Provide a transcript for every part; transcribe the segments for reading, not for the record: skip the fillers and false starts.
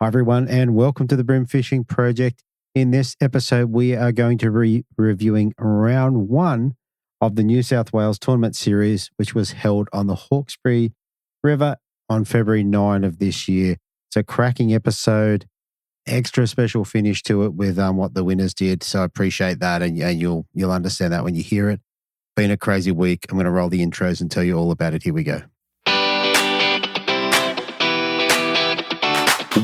Hi, everyone, and welcome to the Bream Fishing Project. In this episode, we are going to be reviewing round one of the New South Wales Tournament Series, which was held on the Hawkesbury River on February 9 of this year. It's a cracking episode, extra special finish to it with what the winners did. So I appreciate that, and you'll understand that when you hear it. Been a crazy week. I'm going to roll the intros and tell you all about it. Here we go.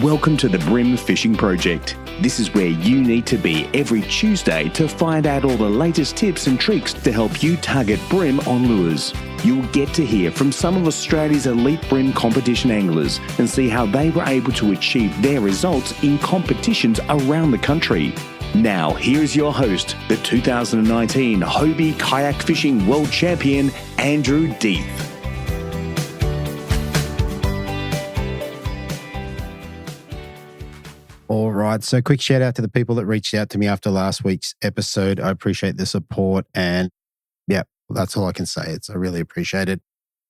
Welcome to the Bream Fishing Project. This is where you need to be every Tuesday to find out all the latest tips and tricks to help you target bream on lures. You'll get to hear from some of Australia's elite bream competition anglers and see how they were able to achieve their results in competitions around the country. Now, here's your host, the 2019 Hobie Kayak Fishing World Champion, Andrew Deeth. All right. So quick shout out to the people that reached out to me after last week's episode. I appreciate the support. And yeah, that's all I can say. I really appreciate it.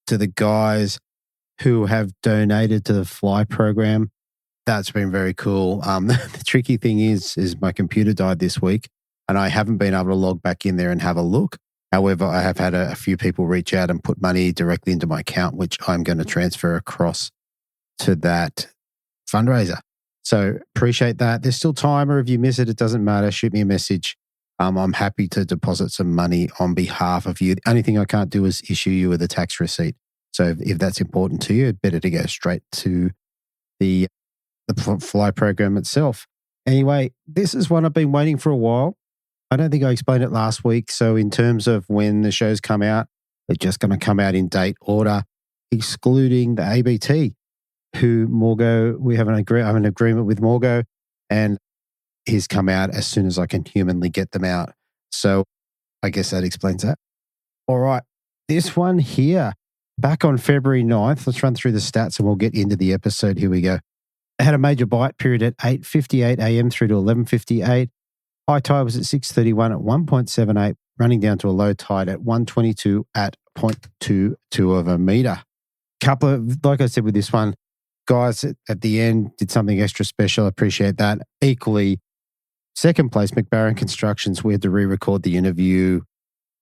To the guys who have donated to the fly program, that's been very cool. The tricky thing is my computer died this week and I haven't been able to log back in there and have a look. However, I have had a few people reach out and put money directly into my account, which I'm going to transfer across to that fundraiser. So appreciate that. There's still time, or if you miss it, it doesn't matter. Shoot me a message. I'm happy to deposit some money on behalf of you. The only thing I can't do is issue you with a tax receipt. So if that's important to you, it's better to go straight to the fly program itself. Anyway, this is one I've been waiting for a while. I don't think I explained it last week. So in terms of when the shows come out, they're just going to come out in date order, excluding the ABT. Who Morgo, we have an agreement with Morgo, and he's come out as soon as I can humanly get them out. So I guess that explains that. All right, this one here, back on February 9th, let's run through the stats and we'll get into the episode. Here we go. I had a major bite period at 8:58 a.m. through to 11:58. High tide was at 6:31 at 1.78, running down to a low tide at 1:22 at 0.22 of a meter. Couple of, like I said with this one, guys at the end did something extra special. I appreciate that. Equally, second place, McBarron Constructions. We had to re-record the interview,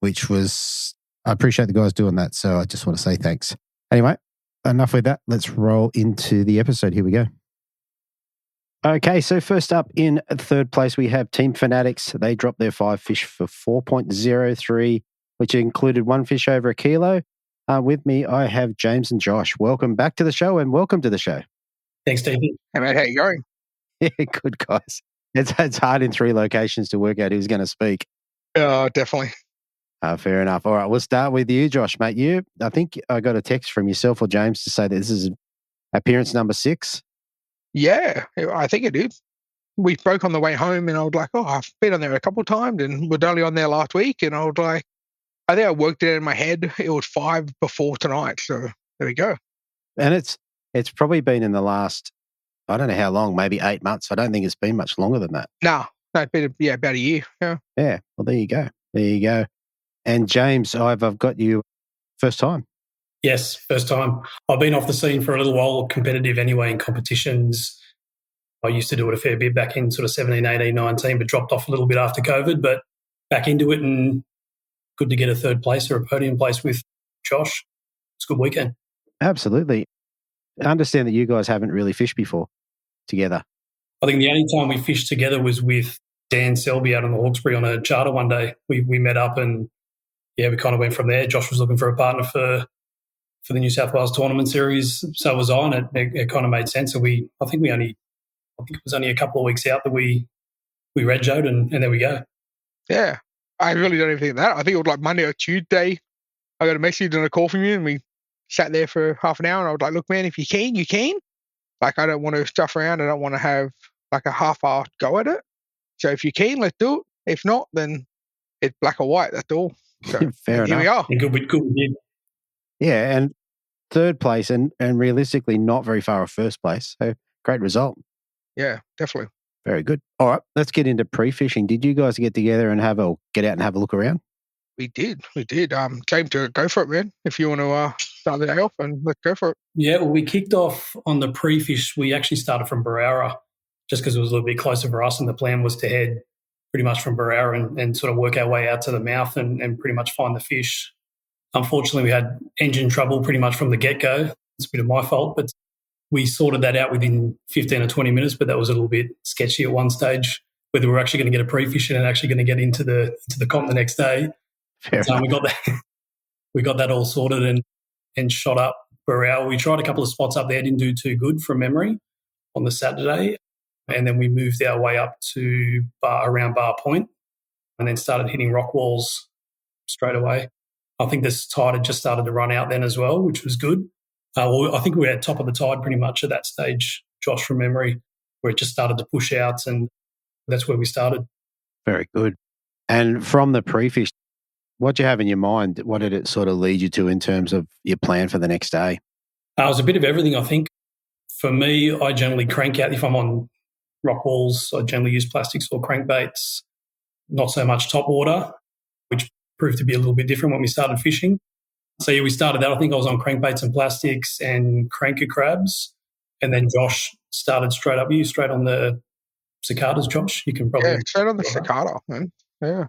which was, I appreciate the guys doing that. So I just want to say thanks. Anyway, enough with that. Let's roll into the episode. Here we go. Okay, so first up in third place, we have Team Fanatics. They dropped their 5 fish for 4.03, which included 1 fish over a kilo. With me, I have James and Josh. Welcome back to the show and welcome to the show. Thanks, Stevie. Hey, mate, how you going? Yeah, good, guys. It's hard in 3 locations to work out who's going to speak. Oh, definitely. Fair enough. All right, we'll start with you, Josh, mate. I think I got a text from yourself or James to say that this is appearance number 6. Yeah, I think it is. We spoke on the way home and I was like, I've been on there a couple of times and we're only on there last week. And I was like, I think I worked it in my head. It was 5 before tonight. So there we go. And it's probably been in the last, I don't know how long, maybe 8 months. I don't think it's been much longer than that. No, it's been about a year. Yeah. Yeah. Well, there you go. And James, I've got you first time. Yes, first time. I've been off the scene for a little while, competitive anyway in competitions. I used to do it a fair bit back in sort of 17, 18, 19, but dropped off a little bit after COVID, but back into it and good to get a third place or a podium place with Josh. It's a good weekend. Absolutely. I understand that you guys haven't really fished before together. I think the only time we fished together was with Dan Selby out on the Hawkesbury on a charter one day. We met up and, we kind of went from there. Josh was looking for a partner for the New South Wales Tournament Series. So was I, and it kind of made sense. So I think it was only a couple of weeks out that we regoed and there we go. Yeah. I really don't even think of that. I think it was like Monday or Tuesday. I got a message and a call from you and we sat there for half an hour and I was like, look, man, if you can, you can. Like, I don't want to stuff around. I don't want to have like a half-hour go at it. So if you can, let's do it. If not, then it's black or white. That's all. So Fair enough. Here we are. Good. Yeah, and third place and realistically not very far off first place. So great result. Yeah, definitely. Very good. All right, let's get into pre-fishing. Did you guys get together and get out and have a look around? We did. Came to go for it, man. If you want to start the day off, and let's go for it. Yeah, well, we kicked off on the pre-fish. We actually started from Barara just because it was a little bit closer for us, and the plan was to head pretty much from Barara and sort of work our way out to the mouth and pretty much find the fish. Unfortunately, we had engine trouble pretty much from the get-go. It's a bit of my fault, but we sorted that out within 15 or 20 minutes, but that was a little bit sketchy at one stage, whether we were actually going to get a pre-fish and actually going to get into the comp the next day. So we got that all sorted and shot up Barral. We tried a couple of spots up there, didn't do too good from memory on the Saturday. And then we moved our way up to around Bar Point and then started hitting rock walls straight away. I think this tide had just started to run out then as well, which was good. I think we were at top of the tide pretty much at that stage, Josh, from memory, where it just started to push out, and that's where we started. Very good. And from the pre-fish, what do you have in your mind? What did it sort of lead you to in terms of your plan for the next day? It was a bit of everything, I think. For me, I generally crank out. If I'm on rock walls, I generally use plastics or crankbaits, not so much top water, which proved to be a little bit different when we started fishing. So yeah, we started that. I think I was on crankbaits and plastics and cranker crabs. And then Josh started straight up. You straight on the cicadas, Josh? You can probably... Yeah, straight on the cicada, man. Yeah.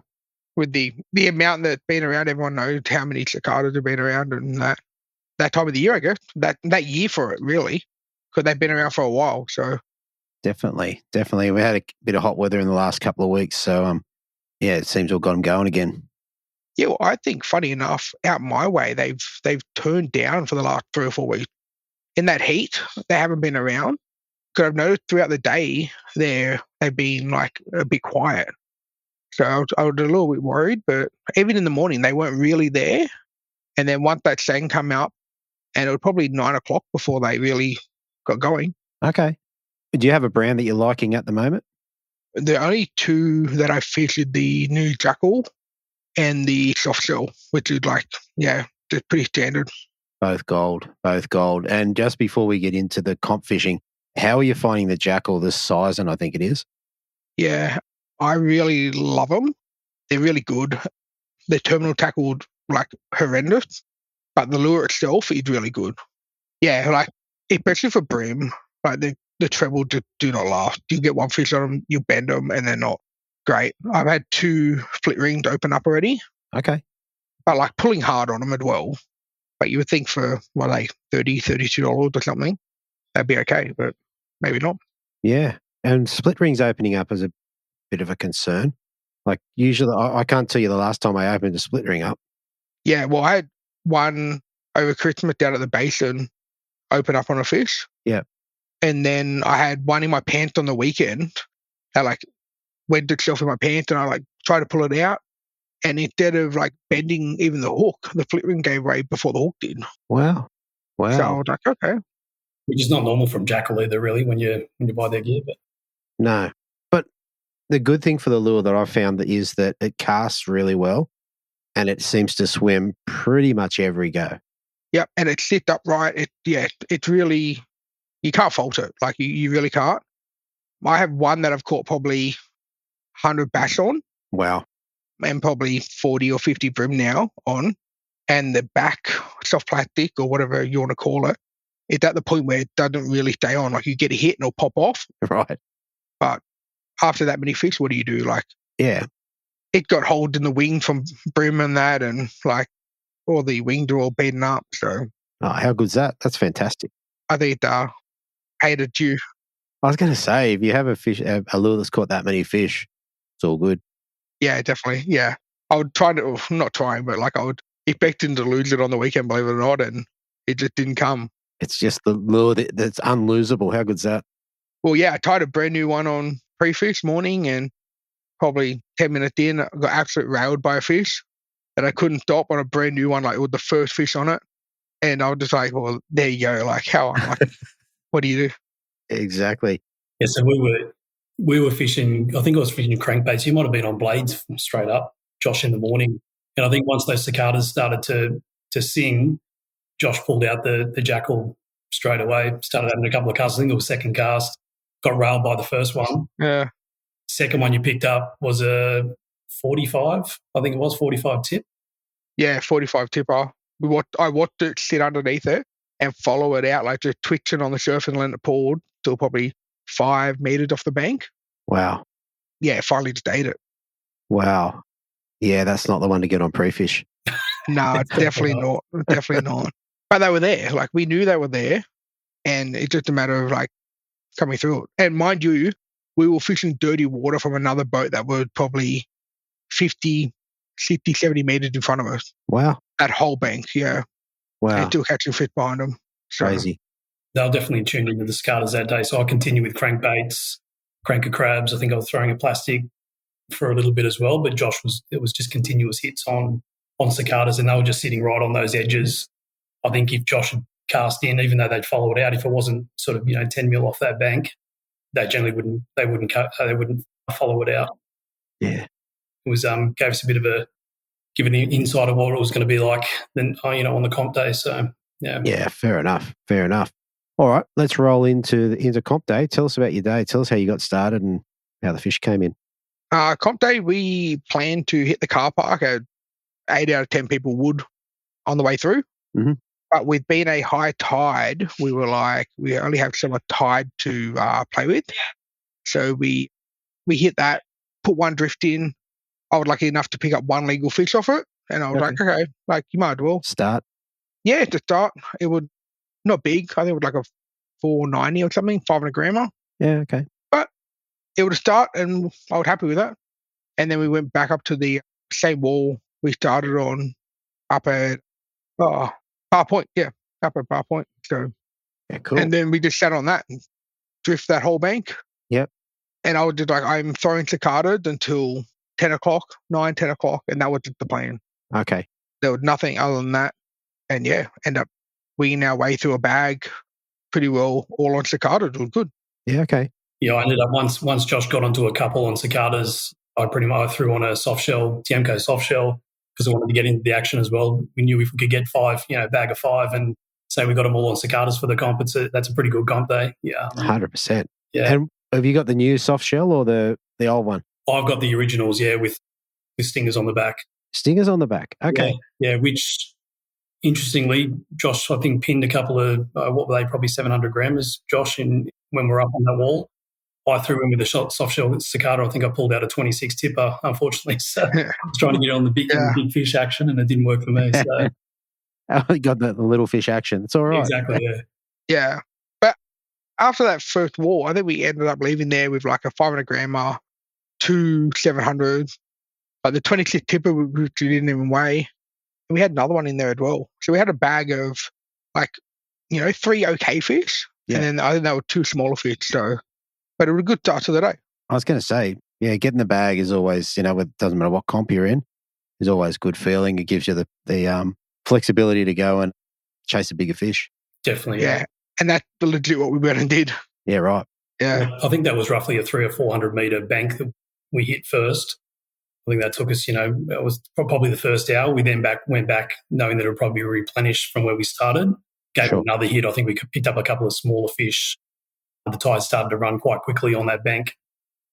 With the amount that's been around, everyone knows how many cicadas have been around and that time of the year, I guess. That year for it, really, because they've been around for a while. So Definitely. We had a bit of hot weather in the last couple of weeks. So, yeah, it seems to have got them going again. Yeah, well, I think, funny enough, out my way, they've turned down for the last 3 or 4 weeks. In that heat, they haven't been around. Because I've noticed throughout the day, they've been like a bit quiet. So I was a little bit worried, but even in the morning, they weren't really there. And then once that sang come out, and it was probably 9 o'clock before they really got going. Okay. Do you have a brand that you're liking at the moment? The only two that I featured, the new Jackal and the soft shell, which is like, yeah, just pretty standard. Both gold. And just before we get into the comp fishing, how are you finding the Jackal, the size, and I think it is? Yeah, I really love them. They're really good. The terminal tackle, like, horrendous, but the lure itself is really good. Yeah, like, especially for bream, like the treble do not last. You get one fish on them, you bend them, and they're not great. I've had 2 split rings open up already. Okay. But like pulling hard on them as well. But you would think for, like $30, $32 or something, that'd be okay, but maybe not. Yeah. And split rings opening up is a bit of a concern. Like usually, I can't tell you the last time I opened a split ring up. Yeah, well, I had one over Christmas down at the basin open up on a fish. Yeah. And then I had one in my pants on the weekend that like wedged itself in my pants, and I like tried to pull it out. And instead of like bending even the hook, the split ring gave way before the hook did. Wow. So I was like, okay. Which is not normal from Jackal either, really, when you buy their gear. But No. But the good thing for the lure that I've found is that it casts really well and it seems to swim pretty much every go. Yep. And it sits upright. It's really, you can't fault it. Like you really can't. I have one that I've caught probably 100 bass on. Wow. And probably 40 or 50 bream now on. And the back soft plastic or whatever you want to call it, it's at the point where it doesn't really stay on. Like you get a hit and it'll pop off. Right. But after that many fish, what do you do? Like, yeah, it got holes in the wing from bream and that, and like all the wings are all beaten up. So, how good's that? That's fantastic. I think hated you. I was going to say, if you have a lure that's caught that many fish, it's all good. Yeah, definitely. Yeah, I would not trying, but like I would expecting to lose it on the weekend, believe it or not, and it just didn't come. It's just the lure that's unlosable. How good's that? Well, yeah, I tied a brand new one on pre-fish morning, and probably 10 minutes in, I got absolutely railed by a fish that I couldn't stop on a brand new one, like it was the first fish on it. And I was just like, well, there you go. Like, how? Like, what do you do? Yeah, Exactly. so we were fishing, I think I was fishing crankbaits. You might have been on blades straight up, Josh, in the morning. And I think once those cicadas started to sing, Josh pulled out the Jackal straight away, started having a couple of casts. I think it was second cast, got railed by the first one. Yeah. Second one you picked up was a 45, I think it was 45 tip. Yeah, 45 tipper. I watched it sit underneath it and follow it out, like just twitching on the surface and letting it pull till probably 5 meters off the bank. Wow. Yeah, finally just ate it. Wow. Yeah, that's not the one to get on pre-fish. No, definitely not. Definitely not. But they were there. Like, we knew they were there, and it's just a matter of, like, coming through it. And mind you, we were fishing dirty water from another boat that was probably 50, 60, 70 meters in front of us. Wow. That whole bank, yeah. Wow. And still catching fish behind them. So, crazy. They were definitely tuned into the cicadas that day. So I continued with crankbaits, cranker crabs. I think I was throwing a plastic for a little bit as well, but it was just continuous hits on cicadas, and they were just sitting right on those edges. I think if Josh had cast in, even though they'd follow it out, if it wasn't sort of 10 mil off that bank, they generally wouldn't follow it out. Yeah, it was gave us a bit of a given the insight of what it was going to be like then on the comp day. So yeah, fair enough. All right, let's roll into comp day. Tell us about your day. Tell us how you got started and how the fish came in. Comp day, we planned to hit the car park. 8 out of 10 people would on the way through. Mm-hmm. But with being a high tide, we were like, we only have so much tide to play with. So we hit that, put one drift in. I was lucky enough to pick up one legal fish off it. And I was like, okay, like you might as well. Start. Yeah, to start. It would, not big. I think it was like a 490 or something, 500 grammer. Yeah, okay. But it would start and I was happy with that. And then we went back up to the same wall we started on up at Bar Point. Yeah, up at Bar Point. So, yeah, cool. And then we just sat on that and drift that whole bank. Yep. And I would just I'm throwing cicadas until 10 o'clock, 10 o'clock. And that was just the plan. Okay. There was nothing other than that. And yeah, end up winging our way through a bag pretty well, all on cicadas. It was good. Yeah, okay. Yeah, I ended up once Josh got onto a couple on cicadas, I pretty much threw on a soft shell, Tiemco soft shell, because I wanted to get into the action as well. We knew if we could get 5, bag of 5, and say we got them all on cicadas for the comp, that's a pretty good comp day. Yeah. 100%. Yeah. And have you got the new soft shell or the old one? I've got the originals, yeah, with stingers on the back. Stingers on the back. Okay. Yeah, which interestingly, Josh, I think, pinned a couple of, what were they, probably 700 grammers, Josh, when we were up on that wall. I threw in with a soft shell cicada. I think I pulled out a 26 tipper, unfortunately. So I was trying to get on the big fish action, and it didn't work for me. So you got the little fish action. It's all right. Exactly, yeah. Yeah. But after that first wall, I think we ended up leaving there with like a 500 grammer, 2 700s, but the 26 tipper, which we didn't even weigh. And we had another one in there as well. So we had a bag of 3 okay fish. Yeah. And then I think they were 2 smaller fish. So, but it was a good start to the day. I was going to say, yeah, getting the bag is always, it doesn't matter what comp you're in, is always a good feeling. It gives you the flexibility to go and chase a bigger fish. Definitely. Yeah. And that's legit what we went and did. Yeah, right. Yeah. I think that was roughly a 300 or 400 metre bank that we hit first. I think that took us, it was probably the first hour. We then went back knowing that it would probably be replenished from where we started. Gave it another hit. I think we picked up a couple of smaller fish. The tide started to run quite quickly on that bank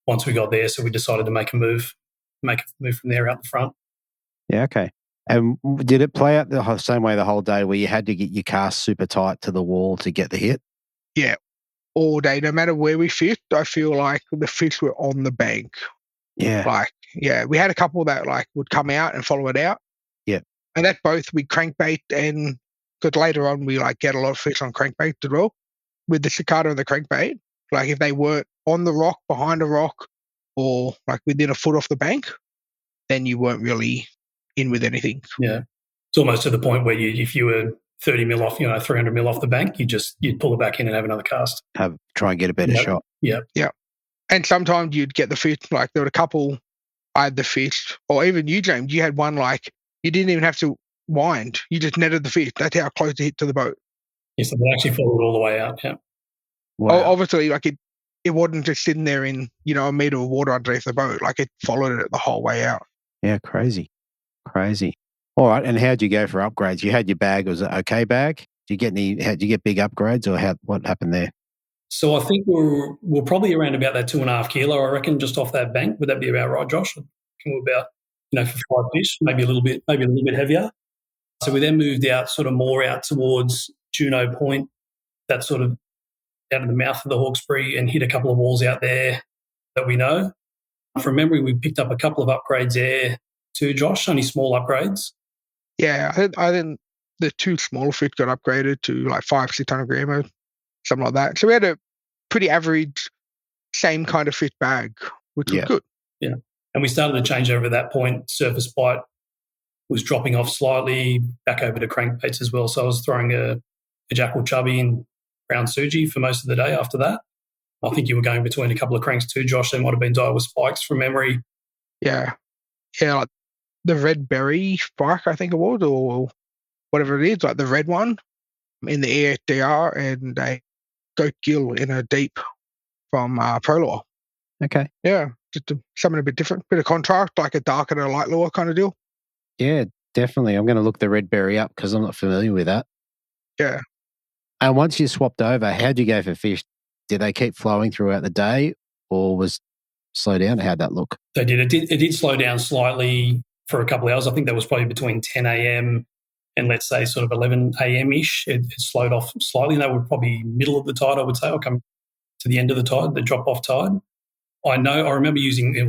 once we got there. So we decided to make a move from there out the front. Yeah, okay. And did it play out the same way the whole day where you had to get your cast super tight to the wall to get the hit? Yeah, all day. No matter where we fished, I feel like the fish were on the bank. Yeah. We had a couple that would come out and follow it out. Yeah. And that both we crankbait and because later on we get a lot of fish on crankbait as well. With the cicada and the crankbait, if they weren't on the rock, behind a rock, or within a foot off the bank, then you weren't really in with anything. Yeah. It's almost to the point where if you were 30 mil off, 300 mil off the bank, you'd pull it back in and have another cast. Try and get a better shot. Yeah. Yeah. And sometimes you'd get the fish, there were a couple I had the fish, or even you, James, you had one you didn't even have to wind. You just netted the fish. That's how close it hit to the boat. Yes, they actually followed all the way out, yeah. Wow. Obviously, it wasn't just sitting there in, a meter of water underneath the boat. It followed it the whole way out. Yeah, crazy. All right, and how'd you go for upgrades? You had your bag. Was it okay bag? Did you get big upgrades, or what happened there? So I think we're probably around about that 2.5 kilo, I reckon, just off that bank. Would that be about right, Josh? I think we're about, for 5 fish, maybe a little bit heavier. So we then moved out sort of more out towards Juno Point, that sort of out of the mouth of the Hawkesbury, and hit a couple of walls out there that we know. From memory, we picked up a couple of upgrades there too, Josh, only small upgrades. Yeah, I think the two smaller fish got upgraded to like 500-600 gram or something like that. So we had a pretty average, same kind of fish bag, which was good. Yeah. And we started to change over at that point. Surface bite was dropping off slightly, back over to crankbaits as well. So I was throwing a jackal chubby and brown suji for most of the day after that. I think you were going between a couple of cranks too, Josh. They might have been dyed with spikes from memory. Yeah. Yeah, like the red berry spike, I think it was, or whatever it is, like the red one in the ESDR, and a goat gill in a deep from Prolore. Okay. Yeah, just something a bit different. Bit of contrast, like a dark and a light lure kind of deal. Yeah, definitely. I'm going to look the red berry up because I'm not familiar with that. Yeah. And once you swapped over, how'd you go for fish? Did they keep flowing throughout the day, or was slow down? How'd that look? They did. It did slow down slightly for a couple of hours. I think that was probably between 10 a.m. and let's say sort of 11 a.m.-ish. It slowed off slightly. And they were probably middle of the tide, I would say, or come to the end of the tide, the drop-off tide. I remember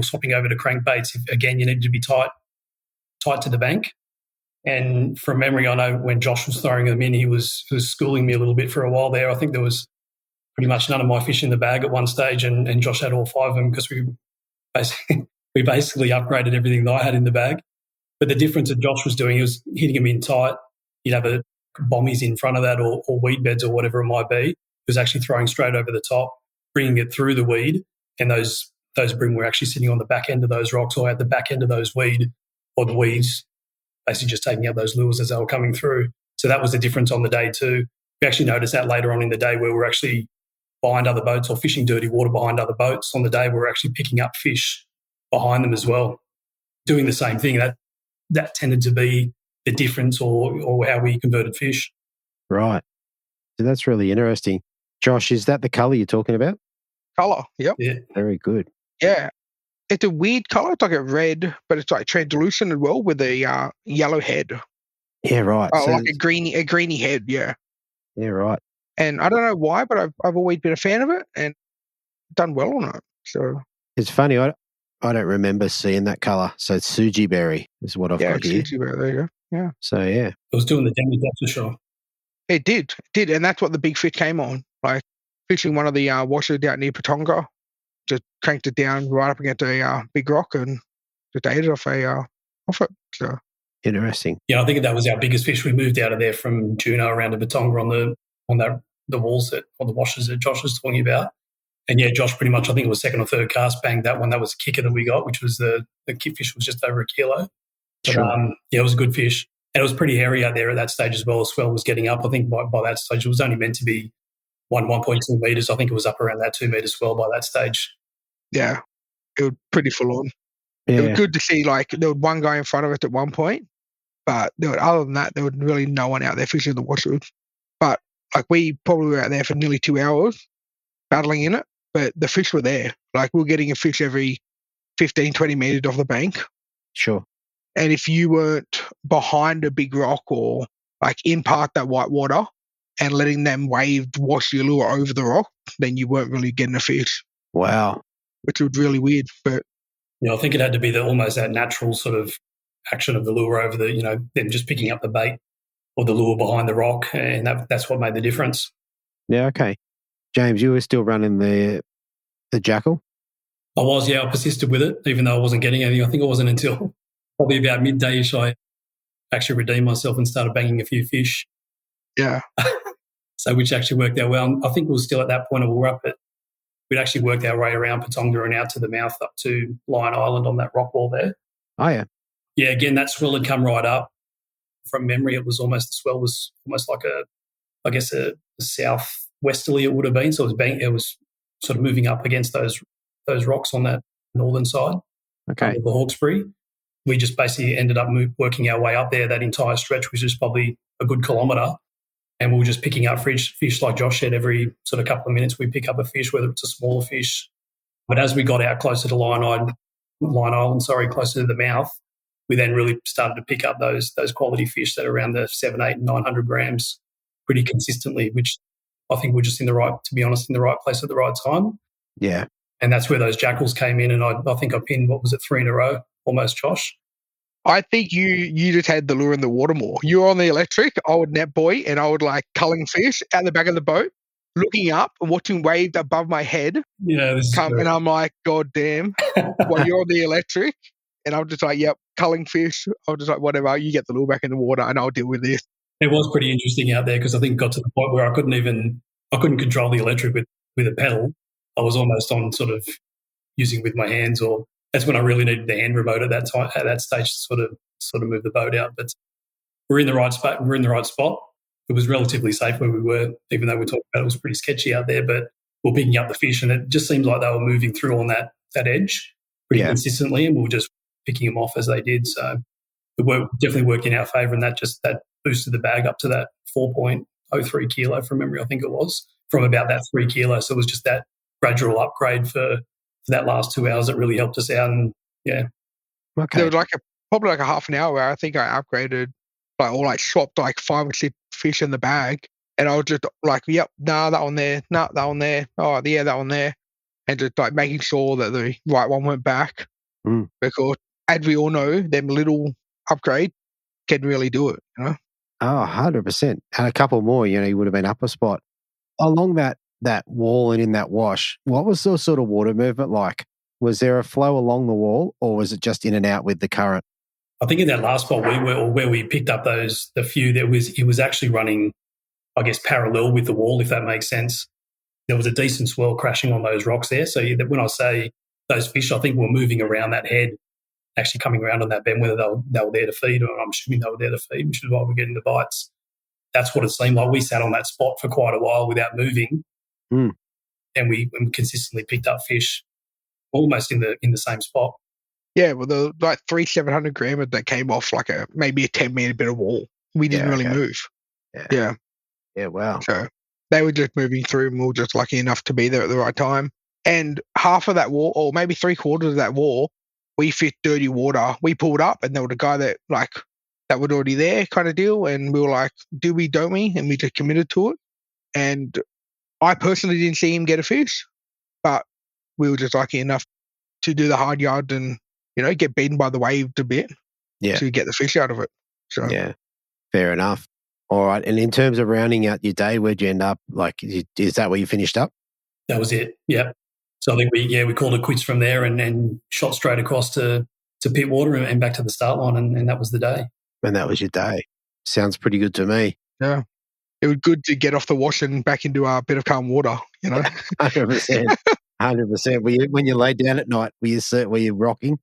swapping over to crankbaits. Again, you needed to be tight to the bank. And from memory, I know when Josh was throwing them in, he was schooling me a little bit for a while there. I think there was pretty much none of my fish in the bag at one stage, and Josh had all 5 of them because we basically upgraded everything that I had in the bag. But the difference that Josh was doing, he was hitting them in tight. He'd have a bombies in front of that or weed beds or whatever it might be. He was actually throwing straight over the top, bringing it through the weed, and those bream were actually sitting on the back end of those rocks or at the back end of those weed, or the weeds, basically just taking out those lures as they were coming through. So that was the difference on the day too. We actually noticed that later on in the day where we're actually behind other boats or fishing dirty water behind other boats. On the day we're actually picking up fish behind them as well, doing the same thing. That tended to be the difference or how we converted fish. Right. So that's really interesting. Josh, is that the colour you're talking about? Colour, yep. Yeah. Very good. Yeah. It's a weird colour. It's like a red, but it's like translucent as well with a yellow head. Yeah, right. Oh, so like a greeny head, yeah. Yeah, right. And I don't know why, but I've always been a fan of it and done well on it. So it's funny, I don't remember seeing that colour. So it's Suji berry is what I've got here. Suji berry, there you go. Yeah. So yeah. It was doing the damage, that's for sure. It did, and that's what the big fish came on. Like fishing one of the washers out near Patonga, just cranked it down right up against a big rock and just ate it off it. So interesting. Yeah, I think that was our biggest fish. We moved out of there from Juno around to Patonga on the walls or the washers that Josh was talking about. And yeah, Josh pretty much, I think it was second or third cast, banged that one. That was a kicker that we got, which was the kit fish was just over 1 kilo. But, sure. Yeah, it was a good fish. And it was pretty hairy out there at that stage as well. The swell was getting up. I think by that stage, it was only meant to be 1.2 metres. I think it was up around that 2 metre swell by that stage. Yeah, it was pretty full on. Yeah. It was good to see, like, there was one guy in front of us at one point, but other than that, there was really no one out there fishing the washers. But, like, we probably were out there for nearly 2 hours battling in it, but the fish were there. Like, we were getting a fish every 15, 20 metres off the bank. Sure. And if you weren't behind a big rock or, like, in part that white water and letting them wash your lure over the rock, then you weren't really getting a fish. Wow. Which was really weird. But I think it had to be almost that natural sort of action of the lure over them just picking up the bait or the lure behind the rock, and that's what made the difference. Yeah, okay. James, you were still running the jackal? I was, yeah. I persisted with it, even though I wasn't getting anything. I think it wasn't until probably about midday-ish I actually redeemed myself and started banging a few fish. Yeah. So which actually worked out well. I think we were still at that point of we'd actually worked our way around Patonga and out to the mouth up to Lion Island on that rock wall there. Oh, yeah. Yeah, again, that swell had come right up. From memory, the swell was almost like a southwesterly it would have been. So it was sort of moving up against those rocks on that northern side of the Hawkesbury. We just basically ended up working our way up there that entire stretch, which is probably a good kilometre. And we were just picking up fish like Josh said, every sort of couple of minutes we pick up a fish, whether it's a smaller fish. But as we got out closer to Lion Island, closer to the mouth, we then really started to pick up those quality fish that are around the 700, 800, 900 grams pretty consistently, which I think we're just in the right place at the right time. Yeah. And that's where those jackals came in, and I think I pinned, 3 in a row, almost, Josh? I think you just had the lure in the water more. You were on the electric, I would net buoy, and I would like culling fish out the back of the boat, looking up and watching waves above my head. Yeah, this come, and I'm like, God damn. While you're on the electric, and I'm just like, yep, culling fish. I was just like, whatever, you get the lure back in the water and I'll deal with this. It was pretty interesting out there because I think it got to the point where I couldn't control the electric with a pedal. I was almost on sort of using with my hands, or that's when I really needed the hand remote at that time, at that stage, to sort of move the boat out. But we're in the right spot. We're in the right spot. It was relatively safe where we were, even though we talked about it was pretty sketchy out there. But we're picking up the fish, and it just seemed like they were moving through on that edge pretty consistently, and we were just picking them off as they did. So it definitely worked in our favour, and that boosted the bag up to that 4.03 kilo from memory, I think it was, from about that 3 kilo. So it was just that gradual upgrade for that last 2 hours that really helped us out. And yeah. Okay. There was probably a half an hour where I think I upgraded, swapped 5 or 6 fish in the bag. And I was just like, yep, that one there, that one there, oh, yeah, that one there. And just making sure that the right one went back. Because as we all know, them little upgrade can really do it, you know? Oh, 100%. And a couple more, you would have been up a spot. Along that wall and in that wash, what was the sort of water movement like? Was there a flow along the wall, or was it just in and out with the current? I think in that last spot where we picked up the few, it was actually running, I guess, parallel with the wall, if that makes sense. There was a decent swell crashing on those rocks there. So when I say those fish, I think were moving around that head, actually coming around on that bend, whether they were there to feed, or I'm assuming they were there to feed, which is why we're getting the bites. That's what it seemed like. We sat on that spot for quite a while without moving, and we consistently picked up fish almost in the same spot. Yeah, well, the 3 700 grammers that came off maybe a 10-meter bit of wall. We didn't really move. Yeah. Yeah, wow. So they were just moving through, and we were just lucky enough to be there at the right time. And half of that wall, or maybe 3/4 of that wall, we fit dirty water. We pulled up, and there was a guy that was already there kind of deal. And we were like, do we, don't we? And we just committed to it. And I personally didn't see him get a fish, but we were just lucky enough to do the hard yard and, get beaten by the wave a bit to get the fish out of it. So yeah, fair enough. All right. And in terms of rounding out your day, where'd you end up? Is that where you finished up? That was it. Yeah. So I think we called it quits from there and shot straight across to Pittwater and back to the start line, and that was the day. And that was your day. Sounds pretty good to me. Yeah. It was good to get off the wash and back into a bit of calm water, 100%. 100%. When you laid down at night, were you rocking?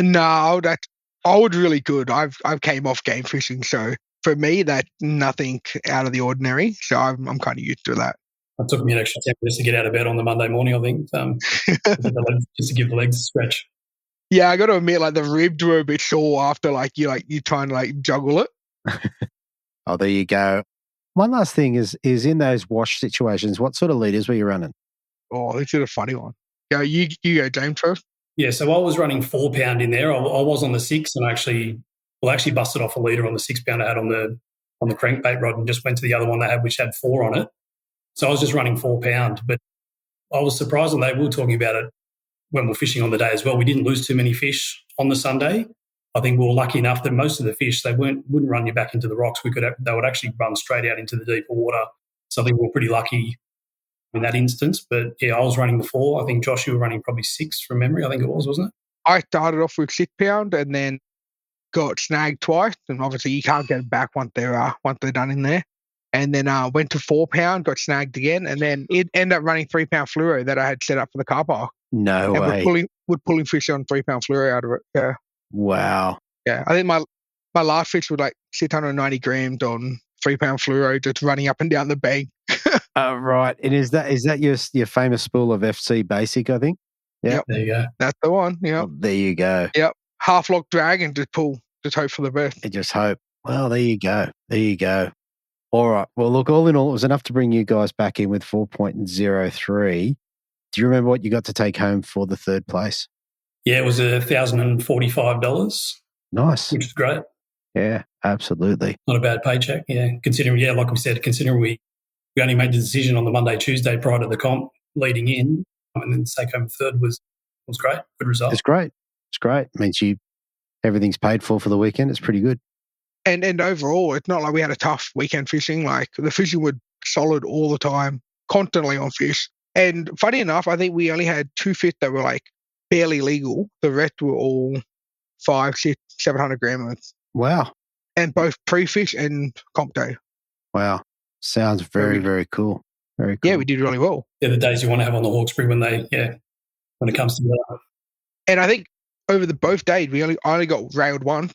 No, I was really good. I've came off game fishing, so for me, that's nothing out of the ordinary. So I'm kind of used to that. It took me an extra 10 minutes to get out of bed on the Monday morning, I think, just to give the legs a stretch. Yeah, I got to admit, the ribs were a bit sore after you try and juggle it. Oh, there you go. One last thing is in those wash situations, what sort of leaders were you running? Oh, this is a funny one. Yeah, you go, James, first. Yeah, so I was running 4 pound in there. I was on the 6 and actually busted off a leader on the 6 pound I had on the crankbait rod and just went to the other one they had, which had 4 on it. So I was just running 4 pound, but I was surprised, and we were talking about it when we were fishing on the day as well. We didn't lose too many fish on the Sunday. I think we were lucky enough that most of the fish, they wouldn't run you back into the rocks. They would actually run straight out into the deeper water. So I think we were pretty lucky in that instance. But yeah, I was running the 4. I think Josh, you were running probably 6 from memory. I think it was, wasn't it? I started off with 6 pound and then got snagged twice, and obviously you can't get it back once they're done in there. And then went to 4 pound, got snagged again, and then it ended up running 3 pound fluoro that I had set up for the car park. No way. We're pulling fish on 3 pound fluoro out of it. Yeah. Wow. Yeah, I think my last fish was 690 grams on 3 pound fluoro, just running up and down the bank. Right. And is that your famous spool of FC Basic, I think? Yep. There you go. That's the one. Yeah. Oh, there you go. Yep. Half lock drag and just pull. Just hope for the best. And just hope. Well, there you go. There you go. All right. Well, look, all in all, it was enough to bring you guys back in with 4.03. Do you remember what you got to take home for the third place? Yeah, it was $1,045. Nice. which is great. Yeah, absolutely. Not a bad paycheck, yeah. Considering, like we said, considering we only made the decision on the Monday, Tuesday prior to the comp leading in, and then take home third was great. Good result. It's great. It's great. Means everything's paid for the weekend. It's pretty good. And overall, it's not like we had a tough weekend fishing. Like the fishing was solid all the time, constantly on fish. And funny enough, I think we only had 2 fish that were like barely legal. The rest were all 500, 600, 700 gram limits. Wow. And both pre-fish and comp day. Wow. Sounds very, very cool. Very cool. Yeah, we did really well. They're the days you want to have on the Hawkesbury when it comes to that. And I think over both days, I only got railed once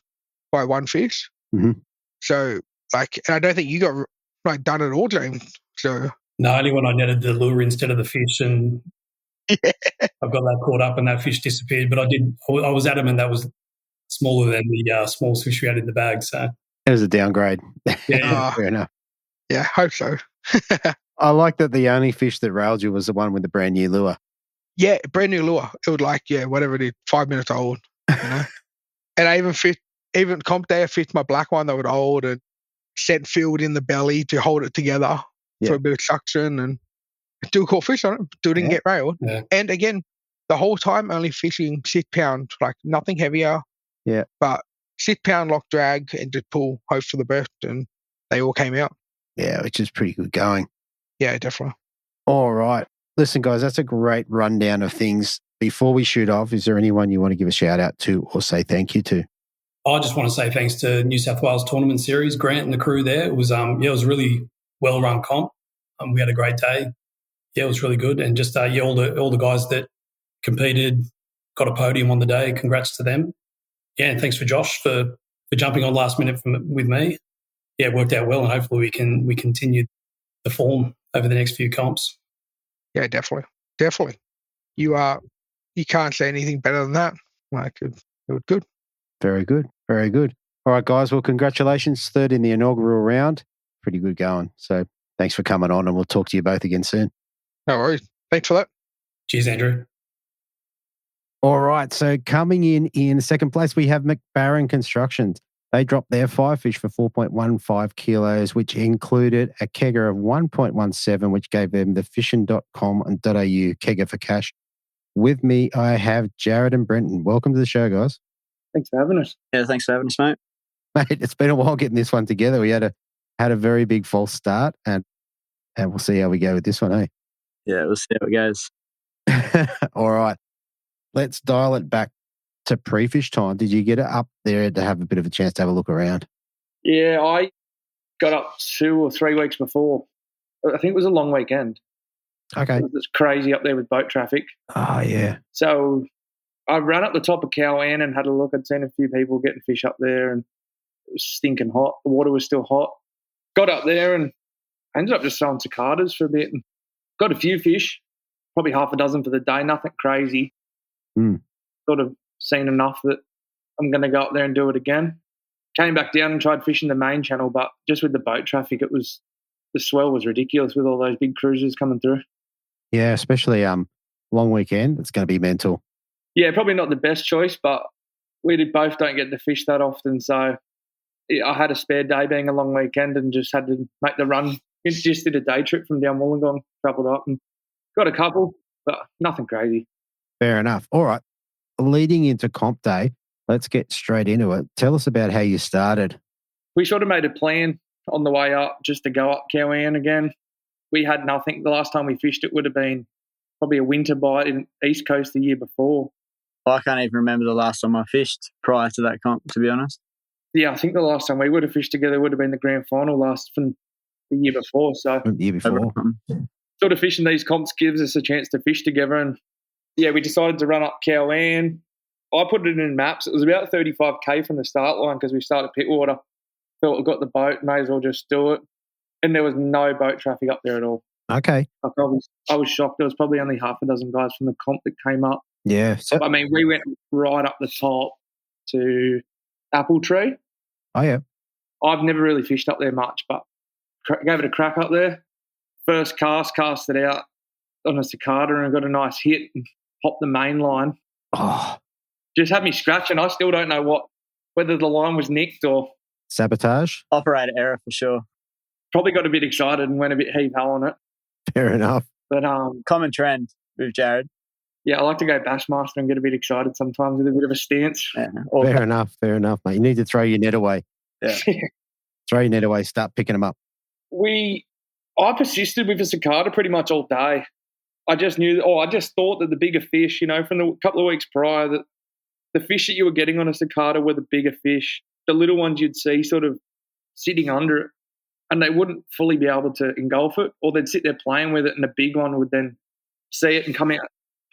by one fish. Mm-hmm. So, and I don't think you got done at all, James. So no, only when I netted the lure instead of the fish, and yeah. I've got that caught up and that fish disappeared. But I was adamant that was smaller than the small fish we had in the bag. So it was a downgrade. Yeah, fair enough. Yeah, hope so. I like that the only fish that railed you was the one with the brand new lure. Yeah, brand new lure. It was whatever it is, 5 minutes old. You know? And I even comp day, I fit my black one that was old and set filled in the belly to hold it together for a bit of suction and still caught fish on it. Still didn't get railed. Yeah. And again, the whole time only fishing 6 pound, nothing heavier. Yeah. But 6 pound lock drag and just pull, hope for the best, and they all came out. Yeah, which is pretty good going. Yeah, definitely. All right. Listen, guys, that's a great rundown of things. Before we shoot off, is there anyone you want to give a shout out to or say thank you to? I just want to say thanks to New South Wales Tournament Series, Grant and the crew there. It was it was a really well run comp. We had a great day. Yeah, it was really good, and just all the guys that competed got a podium on the day. Congrats to them. Yeah, and thanks for Josh for jumping on last minute with me. Yeah, it worked out well, and hopefully we continue the form over the next few comps. Yeah, definitely. You can't say anything better than that. It was good. Very good. Very good. All right, guys. Well, congratulations. Third in the inaugural round. Pretty good going. So thanks for coming on, and we'll talk to you both again soon. No worries. Thanks for that. Cheers, Andrew. All right. So coming in second place, we have McBarron Constructions. They dropped their 5 fish for 4.15 kilos, which included a kegger of 1.17, which gave them the fishing.com.au kegger for cash. With me, I have Jared and Brenton. Welcome to the show, guys. Thanks for having us. Yeah, thanks for having us, mate. Mate, it's been a while getting this one together. We had a very big false start, and we'll see how we go with this one, eh? Yeah, we'll see how it goes. All right. Let's dial it back to pre-fish time. Did you get it up there to have a bit of a chance to have a look around? Yeah, I got up 2 or 3 weeks before. I think it was a long weekend. Okay. It was crazy up there with boat traffic. Oh, yeah. So I ran up the top of Cowan and had a look. I'd seen a few people getting fish up there, and it was stinking hot. The water was still hot. Got up there and ended up just throwing cicadas for a bit and got a few fish, probably half a dozen for the day, nothing crazy. Sort of seen enough that I'm going to go up there and do it again. Came back down and tried fishing the main channel, but just with the boat traffic, the swell was ridiculous with all those big cruisers coming through. Yeah, especially long weekend. It's going to be mental. Yeah, probably not the best choice, but we both don't get to fish that often. So I had a spare day being a long weekend and just had to make the run. Just did a day trip from down Wollongong, travelled up and got a couple, but nothing crazy. Fair enough. All right. Leading into comp day, let's get straight into it. Tell us about how you started. We sort of made a plan on the way up just to go up Cowan again. We had nothing. The last time we fished it would have been probably a winter bite in East Coast the year before. I can't even remember the last time I fished prior to that comp, to be honest. Yeah, I think the last time we would have fished together would have been the grand final from the year before. So the year before. Sort of fishing these comps gives us a chance to fish together. And yeah, we decided to run up Cowan. I put it in maps. It was about 35k from the start line because we started Pittwater. Thought we got the boat, may as well just do it. And there was no boat traffic up there at all. Okay. I was shocked. There was probably only half a dozen guys from the comp that came up. Yeah. So, I mean, we went right up the top to Apple Tree. Oh, yeah. I've never really fished up there much, but gave it a crack up there. First cast it out on a cicada and got a nice hit and popped the main line. Oh. Just had me scratching. I still don't know what whether the line was nicked or Sabotage? Operator error for sure. probably got a bit excited and went a bit heave-ho on it. Fair enough. But Common trend with Jared. yeah, I like to go Bassmaster and get a bit excited sometimes with a bit of a stance. Yeah. Fair enough, mate. You need to throw your net away. Yeah. Throw your net away, start picking them up. I persisted with a cicada pretty much all day. I just thought that the bigger fish, from the couple of weeks prior, that the fish that you were getting on a cicada were the bigger fish. The little ones you'd see sort of sitting under it, and they wouldn't fully be able to engulf it, or they'd sit there playing with it, and the big one would then see it and come out,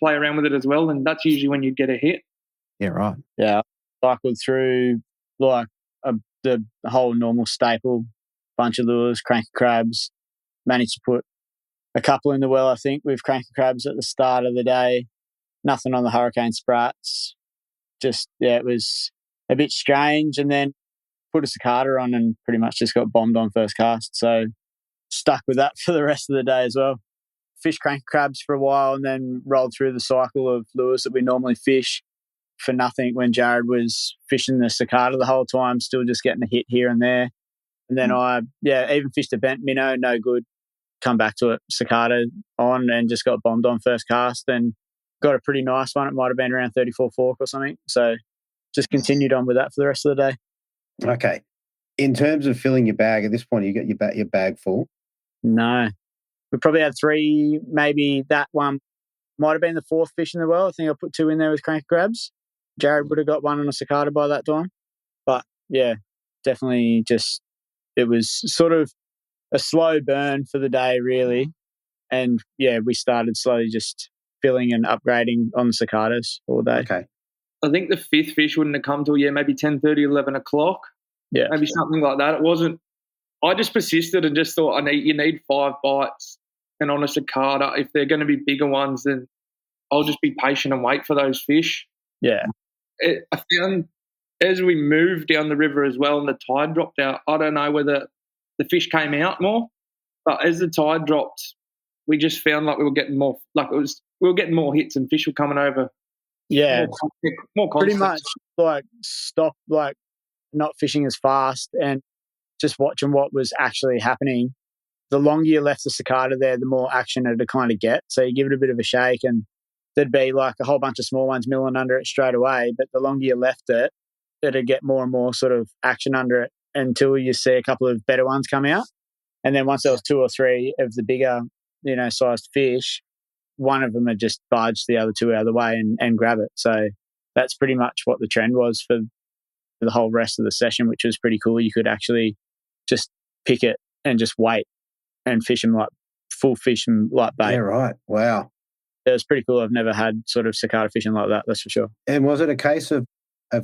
play around with it as well, and that's usually when you'd get a hit. Yeah, right. Yeah. Cycled through like the whole normal staple, bunch of lures, cranky crabs, managed to put a couple in the well, I think, with cranky crabs at the start of the day. Nothing on the hurricane sprats. Just, it was a bit strange, and then put a cicada on and pretty much just got bombed on first cast. So stuck with that for the rest of the day as well. Fished cranky crabs for a while and then rolled through the cycle of lures that we normally fish for nothing when Jared was fishing the cicada the whole time, still just getting a hit here and there. And then I even fished a bent minnow, no good. Come back to it, cicada on, and just got bombed on first cast and got a pretty nice one. It might have been around 34 fork or something. So just continued on with that for the rest of the day. Okay. In terms of filling your bag, at this point, you got your bag full? No. We probably had 3, maybe that one might have been the 4th fish in the well. I think I put 2 in there with cranky crabs. Jared would have got 1 on a cicada by that time. But yeah, definitely just, it was sort of a slow burn for the day, really. And yeah, we started slowly just filling and upgrading on the cicadas all day. Okay. I think the 5th fish wouldn't have come till, maybe 10:30, 11 o'clock. Yeah. Maybe something like that. It wasn't, I just persisted and just thought, you need 5 bites. And on a cicada, if they're going to be bigger ones, then I'll just be patient and wait for those fish. Yeah. I found as we moved down the river as well and the tide dropped out, I don't know whether the fish came out more, but as the tide dropped, we just found like we were getting more, we were getting more hits and fish were coming over. Yeah. More pretty concepts. much stop not fishing as fast and just watching what was actually happening. The longer you left the cicada there, the more action it'd kind of get. So you give it a bit of a shake and there'd be like a whole bunch of small ones milling under it straight away. But the longer you left it, it'd get more and more sort of action under it until you see a couple of better ones come out. And then once there was 2 or 3 of the bigger, sized fish, one of them had just barged the other 2 out of the way and grab it. So that's pretty much what the trend was for the whole rest of the session, which was pretty cool. You could actually just pick it and just wait and fish them like full fish and like bait. Yeah, right. Wow. It was pretty cool. I've never had sort of cicada fishing like that, that's for sure. And was it a case of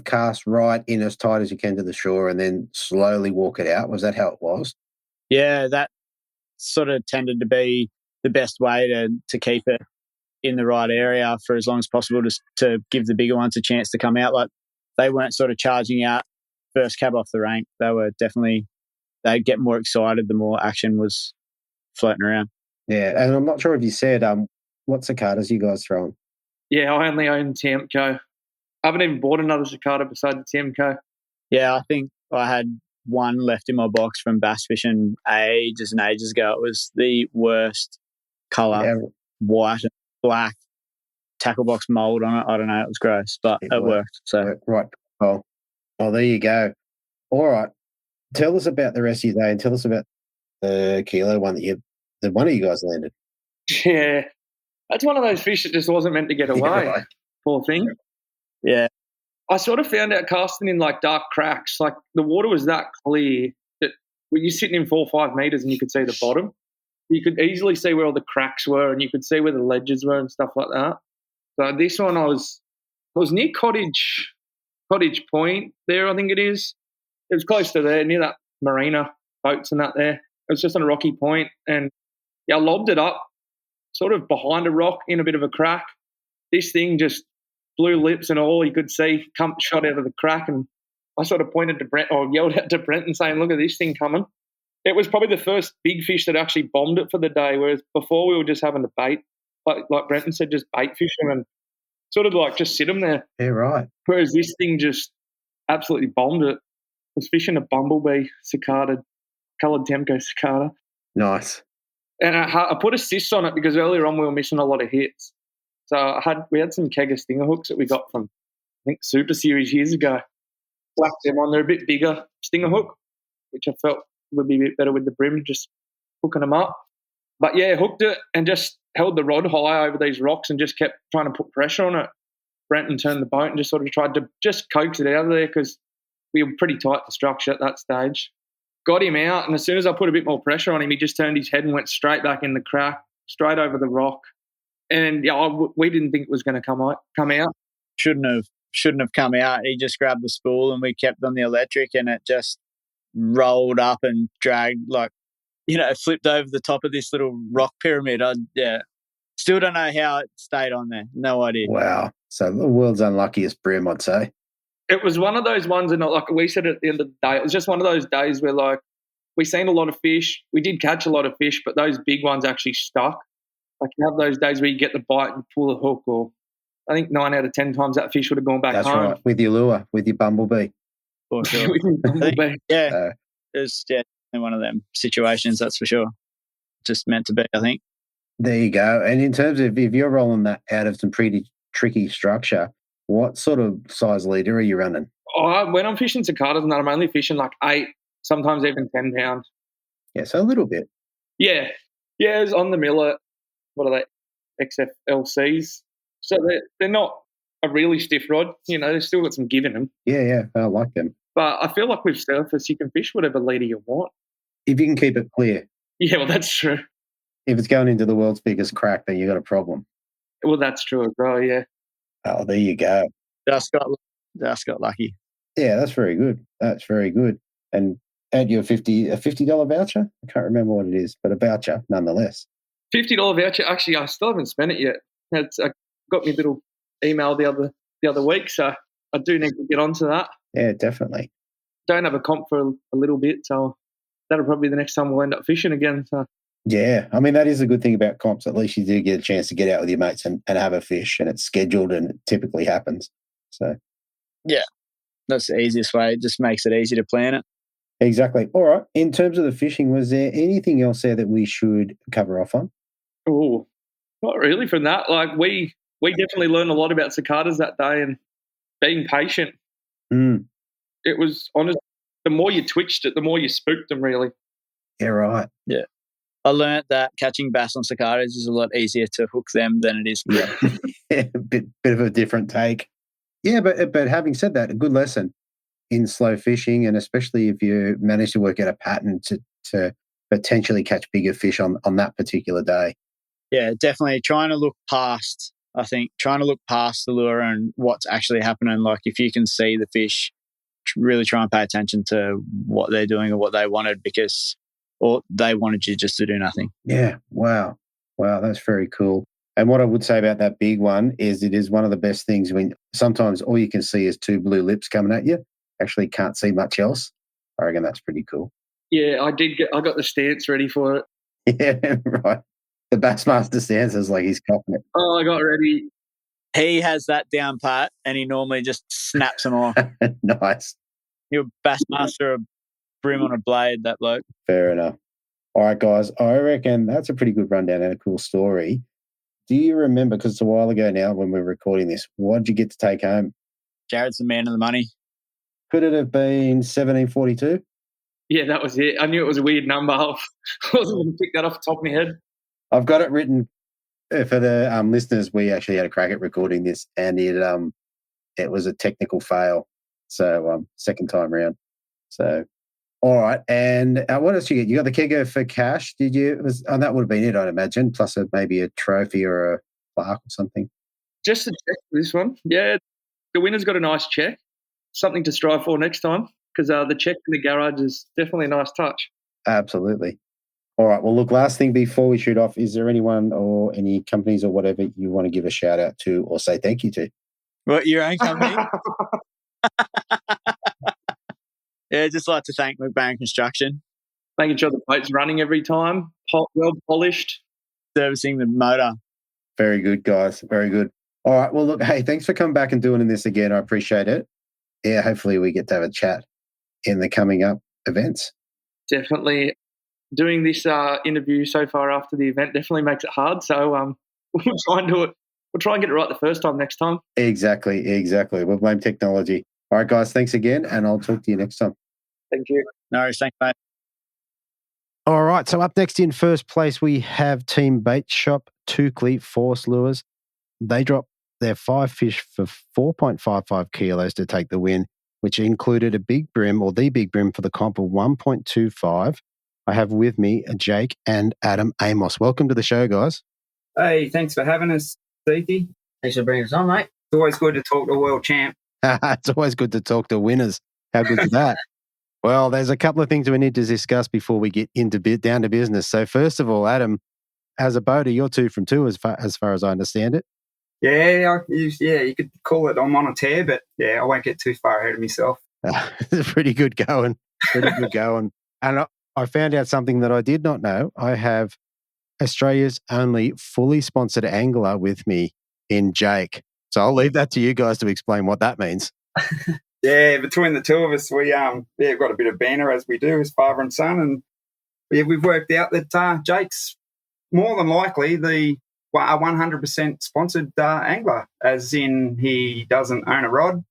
cast right in as tight as you can to the shore and then slowly walk it out? Was that how it was? Yeah, that sort of tended to be the best way to keep it in the right area for as long as possible, to give the bigger ones a chance to come out. Like they weren't sort of charging out first cab off the rank. They were definitely, they'd get more excited the more action was floating around. Yeah, and I'm not sure if you said what cicadas you guys throwing? Yeah, I only own TMCO. I haven't even bought another cicada besides the TMCO. Yeah, I think I had 1 left in my box from bass fishing ages and ages ago. It was the worst colour, white and black, tackle box mould on it. I don't know, it was gross, but it worked. So right. Oh, there you go. All right. Tell us about the rest of your day and tell us about the kilo one that one of you guys landed. Yeah, that's one of those fish that just wasn't meant to get away. Yeah, right. Poor thing. Yeah. I sort of found out casting in like dark cracks, like the water was that clear that when you're sitting in 4 or 5 meters and you could see the bottom, you could easily see where all the cracks were and you could see where the ledges were and stuff like that. So this one I was near Cottage Point there, I think it is. It was close to there, near that marina, boats and that there. It was just on a rocky point and I lobbed it up sort of behind a rock in a bit of a crack. This thing just blue lips and all you could see come shot out of the crack, and I sort of pointed to Brent or yelled out to Brenton saying, "Look at this thing coming." It was probably the first big fish that actually bombed it for the day, whereas before we were just having to bait, like Brenton said, just bait fish them and sort of like just sit them there. Yeah, right. Whereas this thing just absolutely bombed it. I was fishing a bumblebee cicada, coloured Temco cicada. Nice. And I put assists on it because earlier on we were missing a lot of hits. So we had some kegger stinger hooks that we got from, I think, Super Series years ago. Whacked them on. They're a bit bigger stinger hook, which I felt would be a bit better with the brim, just hooking them up. But yeah, hooked it and just held the rod high over these rocks and just kept trying to put pressure on it. Brenton turned the boat and just sort of tried to just coax it out of there because we were pretty tight to structure at that stage. Got him out, and as soon as I put a bit more pressure on him, he just turned his head and went straight back in the crack, straight over the rock. And yeah, we didn't think it was going to come out. Shouldn't have come out. He just grabbed the spool and we kept on the electric, and it just rolled up and dragged, like, flipped over the top of this little rock pyramid. Still don't know how it stayed on there. No idea. Wow. So the world's unluckiest brim, I'd say. It was one of those ones, and like we said at the end of the day, it was just one of those days where, like, we seen a lot of fish. We did catch a lot of fish, but those big ones actually stuck. Like, you have those days where you get the bite and pull the hook, or I think 9 out of 10 times that fish would have gone back home. That's right. With your lure, with your bumblebee. For sure. With your bumblebee. Yeah. It's one of them situations, that's for sure. Just meant to be, I think. There you go. And in terms of if you're rolling that out of some pretty tricky structure, what sort of size leader are you running? When I'm fishing cicadas and that, I'm only fishing like 8, sometimes even 10 pounds. Yeah, so a little bit. Yeah. Yeah, it's on the Miller. What are they? XFLCs. So they're not a really stiff rod. They've still got some give in them. Yeah, I like them. But I feel like with surface, you can fish whatever leader you want. If you can keep it clear. Yeah, well, that's true. If it's going into the world's biggest crack, then you got a problem. Well, that's true as well, yeah. Oh, there you go. Just got lucky. Yeah, that's very good. That's very good. And add you a $50 voucher? I can't remember what it is, but a voucher nonetheless. $50 voucher. Actually, I still haven't spent it yet. I got me a little email the other week, so I do need to get onto that. Yeah, definitely. Don't have a comp for a little bit, so that'll probably be the next time we'll end up fishing again. So. Yeah, I mean, that is a good thing about comps. At least you do get a chance to get out with your mates and have a fish, and it's scheduled and it typically happens. So, yeah, that's the easiest way. It just makes it easy to plan it. Exactly. All right. In terms of the fishing, was there anything else there that we should cover off on? Oh, not really from that. Like, we definitely learned a lot about cicadas that day and being patient. It was honest. The more you twitched it, the more you spooked them, really. Yeah, right. Yeah. I learned that catching bass on cicadas is a lot easier to hook them than it is. Yeah, a bit of a different take. Yeah, but having said that, a good lesson in slow fishing, and especially if you manage to work out a pattern to potentially catch bigger fish on that particular day. Yeah, definitely trying to look past the lure and what's actually happening. Like, if you can see the fish, really try and pay attention to what they're doing or what they wanted, or they wanted you just to do nothing. Yeah, wow, that's very cool. And what I would say about that big one is it is one of the best things when sometimes all you can see is 2 blue lips coming at you. Actually can't see much else. I reckon that's pretty cool. Yeah, I got the stance ready for it. Yeah, right. The Bassmaster stance is like he's copping it. Oh, I got ready. He has that down pat and he normally just snaps them off. Nice. You're Bassmaster of brim on a blade, that bloke. Fair enough. All right, guys. I reckon that's a pretty good rundown and a cool story. Do you remember, because it's a while ago now when we were recording this, what did you get to take home? Jared's the man of the money. Could it have been 1742? Yeah, that was it. I knew it was a weird number. I wasn't going to pick that off the top of my head. I've got it written for the listeners. We actually had a crack at recording this, and it was a technical fail. So second time round. So all right. And what else you get? You got the kegger for cash. Did you? That would have been it, I'd imagine. Plus maybe a trophy or a plaque or something. Just a check for this one. Yeah, the winner's got a nice check. Something to strive for next time, because the check in the garage is definitely a nice touch. Absolutely. All right. Well, look, last thing before we shoot off, is there anyone or any companies or whatever you want to give a shout out to or say thank you to? What, your own company? Yeah, just like to thank McBarron Construction. Making sure the boat's running every time, well polished. Servicing the motor. Very good, guys. Very good. All right. Well, look, hey, thanks for coming back and doing this again. I appreciate it. yeah, hopefully we get to have a chat in the coming up events. Definitely. Doing this interview so far after the event definitely makes it hard. So we'll try and do it. We'll try and get it right the first time next time. Exactly. We'll blame technology. All right, guys, thanks again, and I'll talk to you next time. Thank you. No worries. Thanks, mate. All right, so up next in first place, we have Team Bait Shop, Tukely Force Lures. They dropped their 5 fish for 4.55 kilos to take the win, which included a big brim, or the big brim for the comp of 1.25. I have with me Jake and Adam Amos. Welcome to the show, guys. Hey, thanks for having us, Seethy. Thanks for bringing us on, mate. It's always good to talk to a world champ. It's always good to talk to winners. How good is that? Well, there's a couple of things we need to discuss before we get down to business. So first of all, Adam, as a boater, you're 2 from 2 as far as I understand it. Yeah, you could call it I'm on a tear, but yeah, I won't get too far ahead of myself. It's pretty good going. And I found out something that I did not know. I have Australia's only fully sponsored angler with me in Jake. So I'll leave that to you guys to explain what that means. Yeah, between the two of us, we got a bit of banter as we do as father and son, and we've worked out that Jake's more than likely a 100% sponsored angler, as in he doesn't own a rod,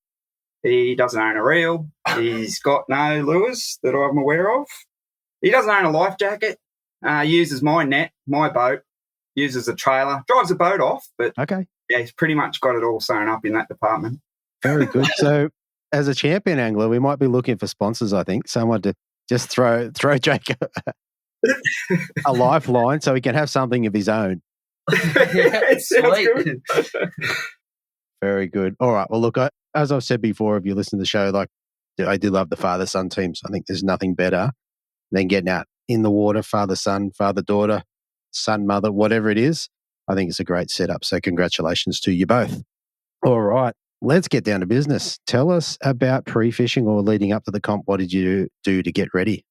he doesn't own a reel, he's got no lures that I'm aware of, he doesn't own a life jacket, uses my net, my boat, uses a trailer, drives a boat off, but okay, yeah, he's pretty much got it all sewn up in that department. Very good. So as a champion angler, we might be looking for sponsors, I think. Someone to just throw Jake a lifeline so he can have something of his own. Sweet. Very good. All right. Well, look, as I've said before, if you listen to the show, like I do love the father-son teams. I think there's nothing better than getting out in the water, father-son, father-daughter, son-mother, whatever it is. I think it's a great setup. So congratulations to you both. All right. Let's get down to business. Tell us about pre-fishing or leading up to the comp. What did you do to get ready?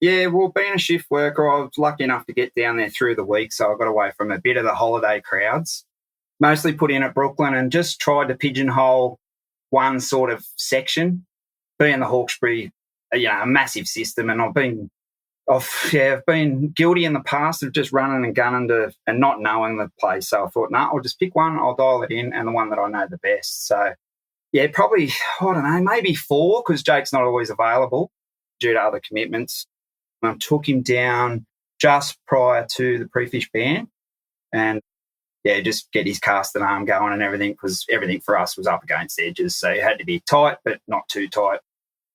Yeah, well, being a shift worker, I was lucky enough to get down there through the week, so I got away from a bit of the holiday crowds. Mostly put in at Brooklyn and just tried to pigeonhole one sort of section. Being the Hawkesbury, a massive system, and I've been guilty in the past of just running and gunning and not knowing the place. So I thought, I'll just pick one, I'll dial it in, and the one that I know the best. So, yeah, probably, I don't know, maybe 4, because Jake's not always available due to other commitments. I took him down just prior to the pre-fish ban and, just get his casting arm going and everything, because everything for us was up against edges. So it had to be tight, but not too tight.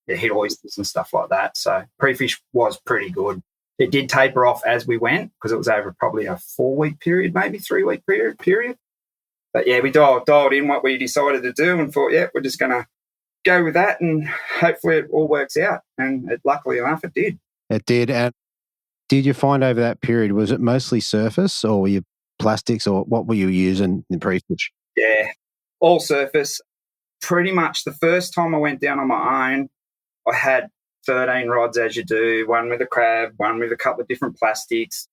It hit oysters and stuff like that. So pre-fish was pretty good. It did taper off as we went because it was over probably a 4-week period, maybe 3-week period. But, yeah, we dialed in what we decided to do and thought, we're just going to go with that and hopefully it all works out. And luckily enough, it did. It did. And did you find over that period, was it mostly surface or were you plastics or what were you using in pre-fish? Yeah, all surface. Pretty much the first time I went down on my own, I had 13 rods as you do, one with a crab, one with a couple of different plastics,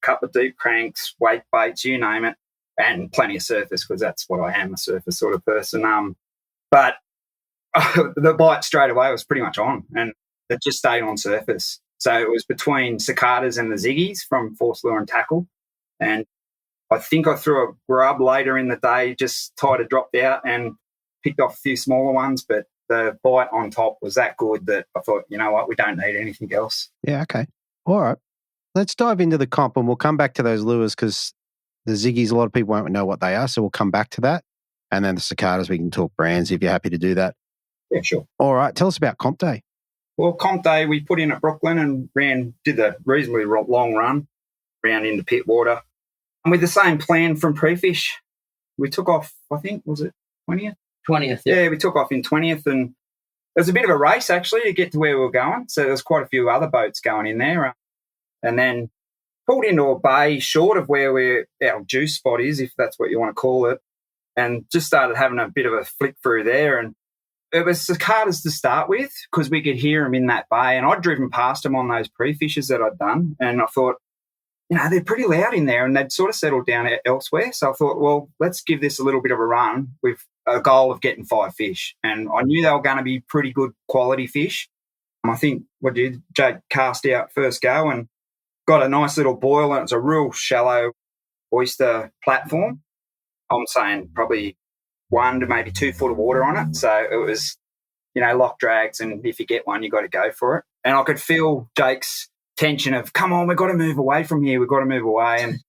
a couple of deep cranks, wake baits, you name it, and plenty of surface because that's what I am, a surface sort of person. But the bite straight away was pretty much on and it just stayed on surface. So it was between cicadas and the ziggies from Force Lure and Tackle. And I think I threw a grub later in the day, just tied a dropped out and picked off a few smaller ones, but the bite on top was that good that I thought, you know what, we don't need anything else. Yeah, okay. All right. Let's dive into the comp and we'll come back to those lures because the ziggies, a lot of people won't know what they are, so we'll come back to that. And then the cicadas, we can talk brands if you're happy to do that. Yeah, sure. All right. Tell us about comp day. Well, comp day, we put in at Brooklyn and did a reasonably long run around into Pittwater. And with the same plan from pre-fish, we took off, I think, was it 20th? 20th, yeah. We took off in 20th and it was a bit of a race actually to get to where we were going. So there was quite a few other boats going in there. And then pulled into a bay short of where our juice spot is, if that's what you want to call it, and just started having a bit of a flick through there. And it was cicadas to start with because we could hear them in that bay. And I'd driven past them on those pre-fishes that I'd done. And I thought, they're pretty loud in there and they'd sort of settled down elsewhere. So I thought, well, let's give this a little bit of a run. We've a goal of getting 5 fish. And I knew they were going to be pretty good quality fish. I think Jake cast out first go and got a nice little boil, and it's a real shallow oyster platform. I'm saying probably 1 to maybe 2 foot of water on it. So it was, lock drags, and if you get one, you got to go for it. And I could feel Jake's tension of, come on, we've got to move away from here. We've got to move away. And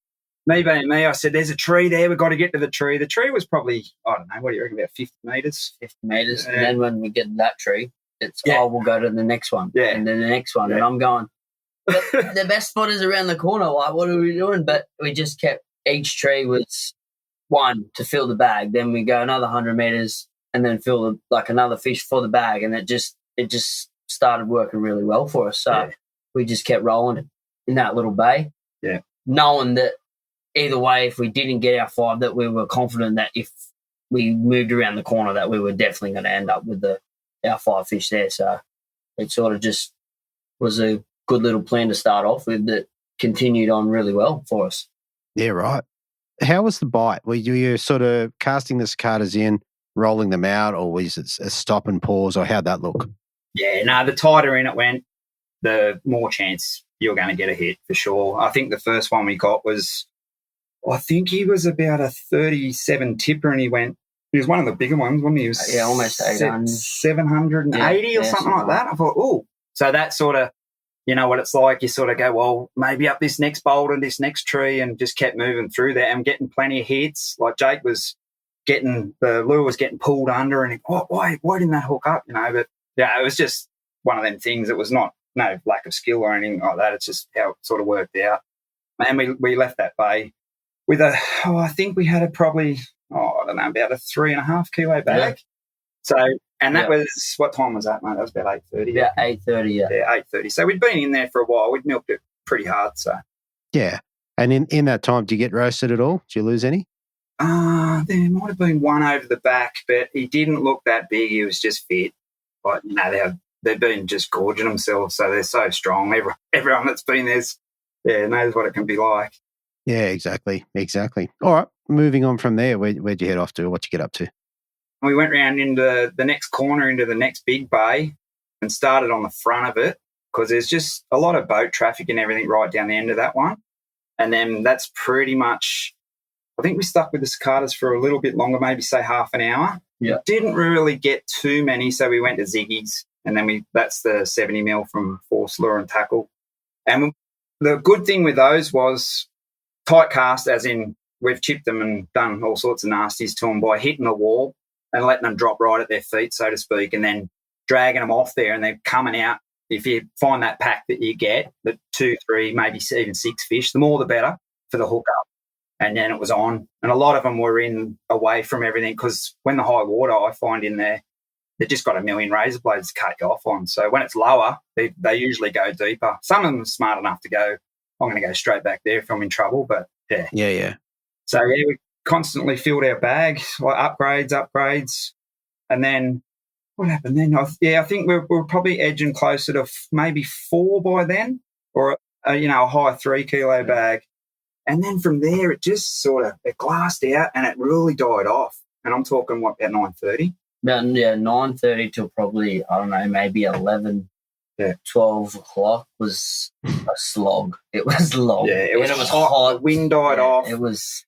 me being me, I said, there's a tree there. We've got to get to the tree. The tree was probably, I don't know, what do you reckon, about 50 metres? 50 metres. And then when we get to that tree, it's, we'll go to the next one. Yeah. And then the next one. Yeah. And I'm going, the best spot is around the corner. Like, what are we doing? But we just kept, each tree was 1 to fill the bag. Then we go another 100 metres and then fill another fish for the bag. And it just started working really well for us. So we just kept rolling in that little bay. Yeah. Knowing that either way, if we didn't get our 5, that we were confident that if we moved around the corner, that we were definitely going to end up with our 5 fish there. So it sort of just was a good little plan to start off with that continued on really well for us. Yeah, right. How was the bite? Were you sort of casting the cicadas in, rolling them out, or was it a stop and pause, or how'd that look? Yeah, no, the tighter in it went, the more chance you're going to get a hit for sure. I think the first one we got was, I think he was about a 37 tipper, and he was one of the bigger ones, wasn't he? He was almost 800. 780 or something like that. I thought, oh, so that sort of, you know what it's like. You sort of go, well, maybe up this next boulder, this next tree, and just kept moving through there and getting plenty of hits. Like Jake was the lure was getting pulled under, and why didn't that hook up? But yeah, it was just one of them things. It was no lack of skill or anything like that. It's just how it sort of worked out. And we left that bay with I think we had probably, I don't know, about a 3.5 kilo bag. Yeah. So, and that was, what time was that, mate? That was about 8:30. About 8:30, yeah. Yeah, 8:30. So we'd been in there for a while. We'd milked it pretty hard, so. Yeah. And in that time, did you get roasted at all? Did you lose any? There might have been one over the back, but he didn't look that big. He was just fit. But, they've been just gorging themselves, so they're so strong. Everyone that's been there knows what it can be like. Yeah, exactly. All right, moving on from there, where'd you head off to? What'd you get up to? We went round into the next corner, into the next big bay, and started on the front of it because there's just a lot of boat traffic and everything right down the end of that one. And then that's pretty much, I think we stuck with the cicadas for a little bit longer, maybe say half an hour. Yeah. Didn't really get too many, so we went to Ziggy's, and then that's the 70 mil from Force Lure and Tackle. And the good thing with those was tight cast, as in we've chipped them and done all sorts of nasties to them by hitting the wall and letting them drop right at their feet, so to speak, and then dragging them off there, and they're coming out. If you find that pack that you get, the 2, 3, maybe even 6 fish, the more the better for the hookup. And then it was on. And a lot of them were away from everything because when the high water, I find in there, they've just got a million razor blades to cut you off on. So when it's lower, they usually go deeper. Some of them are smart enough to go, I'm going to go straight back there if I'm in trouble. But, yeah. Yeah. So, we constantly filled our bag, like upgrades. And then what happened then? I think we were probably edging closer to maybe 4 by then, or, a high 3 kilo bag. And then from there, it just it glassed out and it really died off. And I'm talking, about 9:30? About 9:30 till probably, I don't know, maybe 11, 12 o'clock was a slog. It was long. Yeah, it was hot. The wind died off. It was.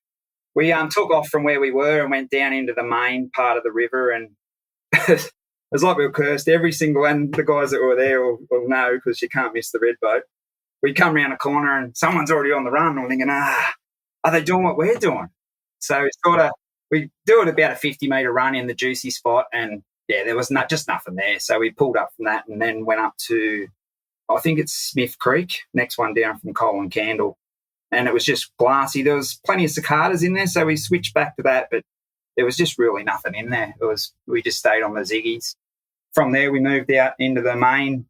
We took off from where we were and went down into the main part of the river, and it was like we were cursed. Every single, and the guys that were there will know because you can't miss the red boat. We come around a corner and someone's already on the run. I'm thinking, are they doing what we're doing? So we do it about a 50-metre run in the juicy spot, and there was just nothing there. So we pulled up from that and then went up to, I think it's Smith Creek, next one down from Coal and Candle. And it was just glassy. There was plenty of cicadas in there, so we switched back to that, but there was just really nothing in there. We just stayed on the Ziggies. From there, we moved out into the main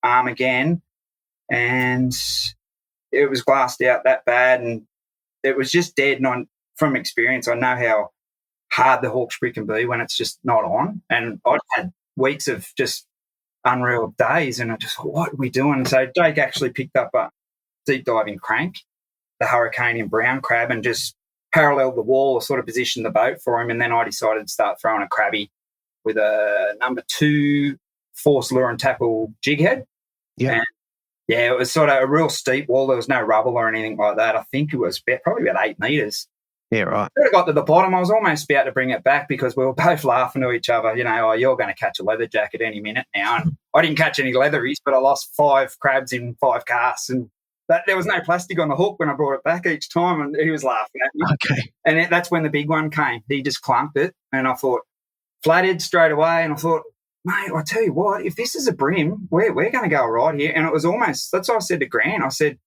arm again, and it was glassed out that bad, and it was just dead. And from experience, I know how hard the Hawkesbury can be when it's just not on. And I'd had weeks of just unreal days, and I just thought, what are we doing? So Jake actually picked up a deep diving crank, the Hurricane in brown crab, and just paralleled the wall, sort of positioned the boat for him, and then I decided to start throwing a crabby with a number 2 force lure and tackle jig head. Yeah. And yeah, it was sort of a real steep wall. There was no rubble or anything like that. I think it was probably about 8 metres. Yeah, right. When I got to the bottom, I was almost about to bring it back because we were both laughing to each other, oh, you're going to catch a leather jacket any minute now. And I didn't catch any leatheries, but I lost 5 crabs in 5 casts. And there was no plastic on the hook when I brought it back each time, and he was laughing at me. Okay. And that's when the big one came. He just clunked it, and I thought, flathead straight away, and I thought, mate, I tell you what, if this is a brim, we're going to go right here. And it was almost, that's what I said to Grant. I said,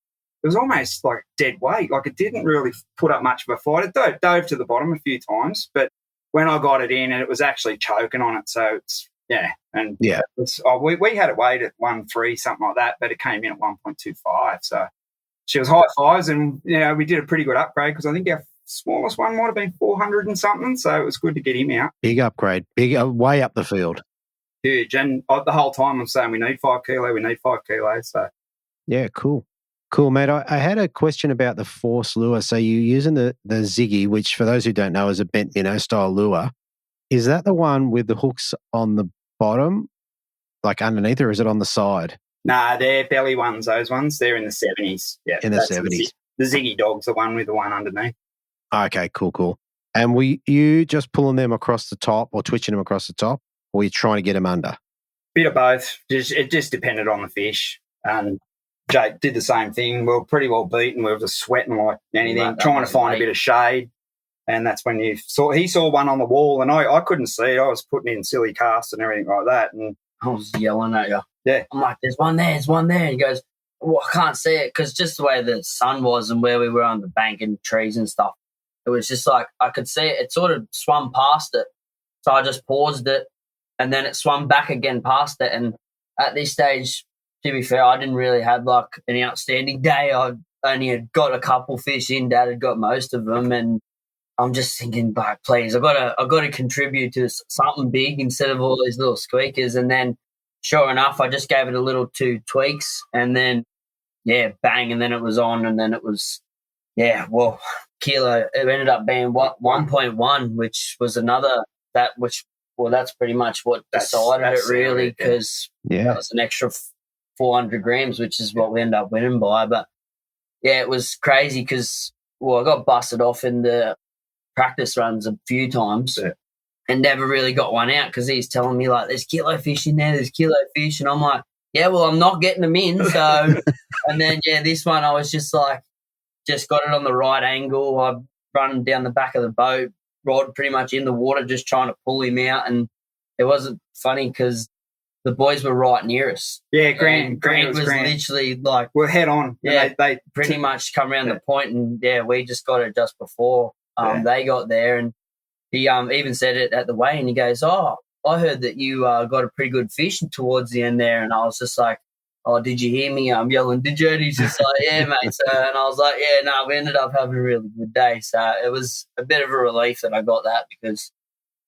it was almost like dead weight. Like, it didn't really put up much of a fight. It dove to the bottom a few times, but when I got it in, and it was actually choking on it. So it's, yeah. And yeah, we had it weighed at 1.3, something like that, but it came in at 1.25. So she was high fives, and, we did a pretty good upgrade because I think our smallest one might have been 400 and something. So it was good to get him out. Big upgrade. Way up the field. Huge. And the whole time I'm saying we need 5 kilo, we need 5 kilos. So yeah, cool. Cool, mate. I had a question about the force lure. So you're using the Ziggy, which for those who don't know is a bent minnow style lure. Is that the one with the hooks on the bottom, like underneath, or is it on the side? Nah, they're belly ones, those ones. They're in the 70s. Yeah, in the 70s. The Ziggy dog's the one with the one underneath. Okay, cool. And were you just pulling them across the top or twitching them across the top, or were you trying to get them under? Bit of both. It just depended on the fish. And Jake did the same thing. We were pretty well beaten. We were just sweating like anything, trying to find a bit of shade. And that's when he saw one on the wall, and I couldn't see it. I was putting in silly casts and everything like that. And I was yelling at you. Yeah. I'm like, there's one there. And he goes, well, I can't see it because just the way the sun was and where we were on the bank and trees and stuff, it was just like I could see it. It sort of swum past it. So I just paused it, and then it swum back again past it. And at this stage, to be fair, I didn't really have like an outstanding day. I only had got a couple fish in. Dad had got most of them, and I'm just thinking, but please, I've got to contribute to something big instead of all these little squeakers. And then, sure enough, I just gave it a little 2 tweaks, and then, yeah, bang, and then it was on, and then it was, kilo. It ended up being 1.1, which was that's pretty much what decided it really, because that was an extra 400 grams, which is what we ended up winning by. But yeah, it was crazy because, I got busted off in the practice runs a few times and never really got one out because he's telling me, like, there's kilo fish in there, and I'm like, yeah, well, I'm not getting them in. So, and then, this one I was just like, just got it on the right angle. I run down the back of the boat, rod pretty much in the water, just trying to pull him out. And it wasn't funny because the boys were right near us. Yeah, Grant was literally like, we're head on. Yeah, they pretty much come around the point, and we just got it just before they got there. And he even said it at the weigh, and he goes, "Oh, I heard that you got a pretty good fish towards the end there." And I was just like, "Oh, did you hear me? I'm yelling, did you?" And he's just like, "Yeah, mate." So, and I was like, "Yeah, no, we ended up having a really good day." So it was a bit of a relief that I got that because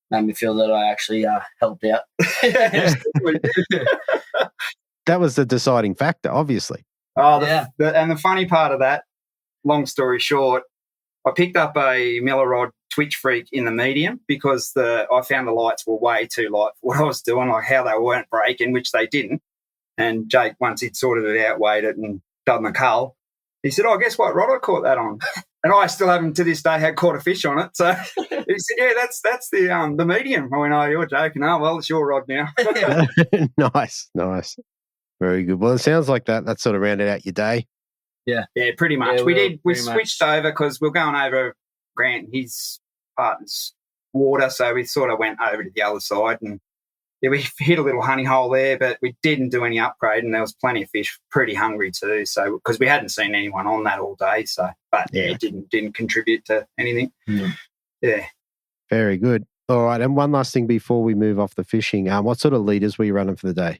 made me feel that I actually helped out. That was the deciding factor, obviously. And the funny part of that, long story short, I picked up a Miller Rod Twitch Freak in the medium because I found the lights were way too light for what I was doing, like how they weren't breaking, which they didn't. And Jake, once he'd sorted it out, weighed it and done the cull, he said, "Oh, guess what rod I caught that on?" And I still haven't to this day had caught a fish on it. So he said, "Yeah, that's the medium." I went, "Oh, you're joking." "Oh, well, it's your rod now." Nice. Very good. Well, it sounds like that sort of rounded out your day. Yeah, pretty much. We switched over because we were going over Grant, his partner's water, so we sort of went over to the other side, and we hit a little honey hole there, but we didn't do any upgrade, and there was plenty of fish, pretty hungry too. So because we hadn't seen anyone on that all day, it didn't contribute to anything. Yeah, very good. All right, and one last thing before we move off the fishing, what sort of leaders were you running for the day?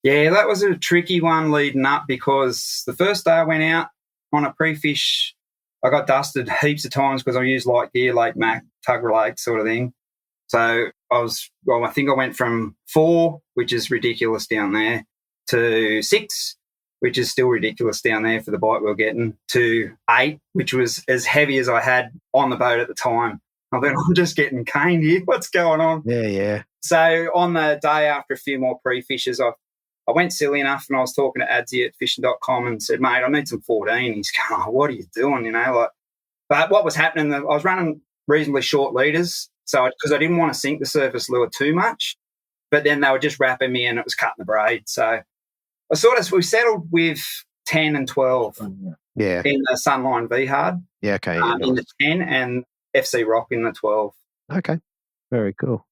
Yeah, that was a tricky one leading up because the first day I went out on a pre-fish, I got dusted heaps of times because I used light gear, Lake Mac, Tuggerah Lake sort of thing. So I think I went from 4, which is ridiculous down there, to 6, which is still ridiculous down there for the bite we were getting, to 8, which was as heavy as I had on the boat at the time. I thought, I'm just getting caned here. What's going on? Yeah. So on the day after a few more pre-fishes, I went silly enough and I was talking to Adzi at fishing.com and said, mate, I need some 14. He's going, oh, what are you doing? But what was happening, I was running reasonably short leaders, so because I didn't want to sink the surface lure too much, but then they were just wrapping me and it was cutting the braid. So we settled with 10 and 12 in the Sunline V Hard. Yeah, okay. In the 10 and FC Rock in the 12. Okay, very cool.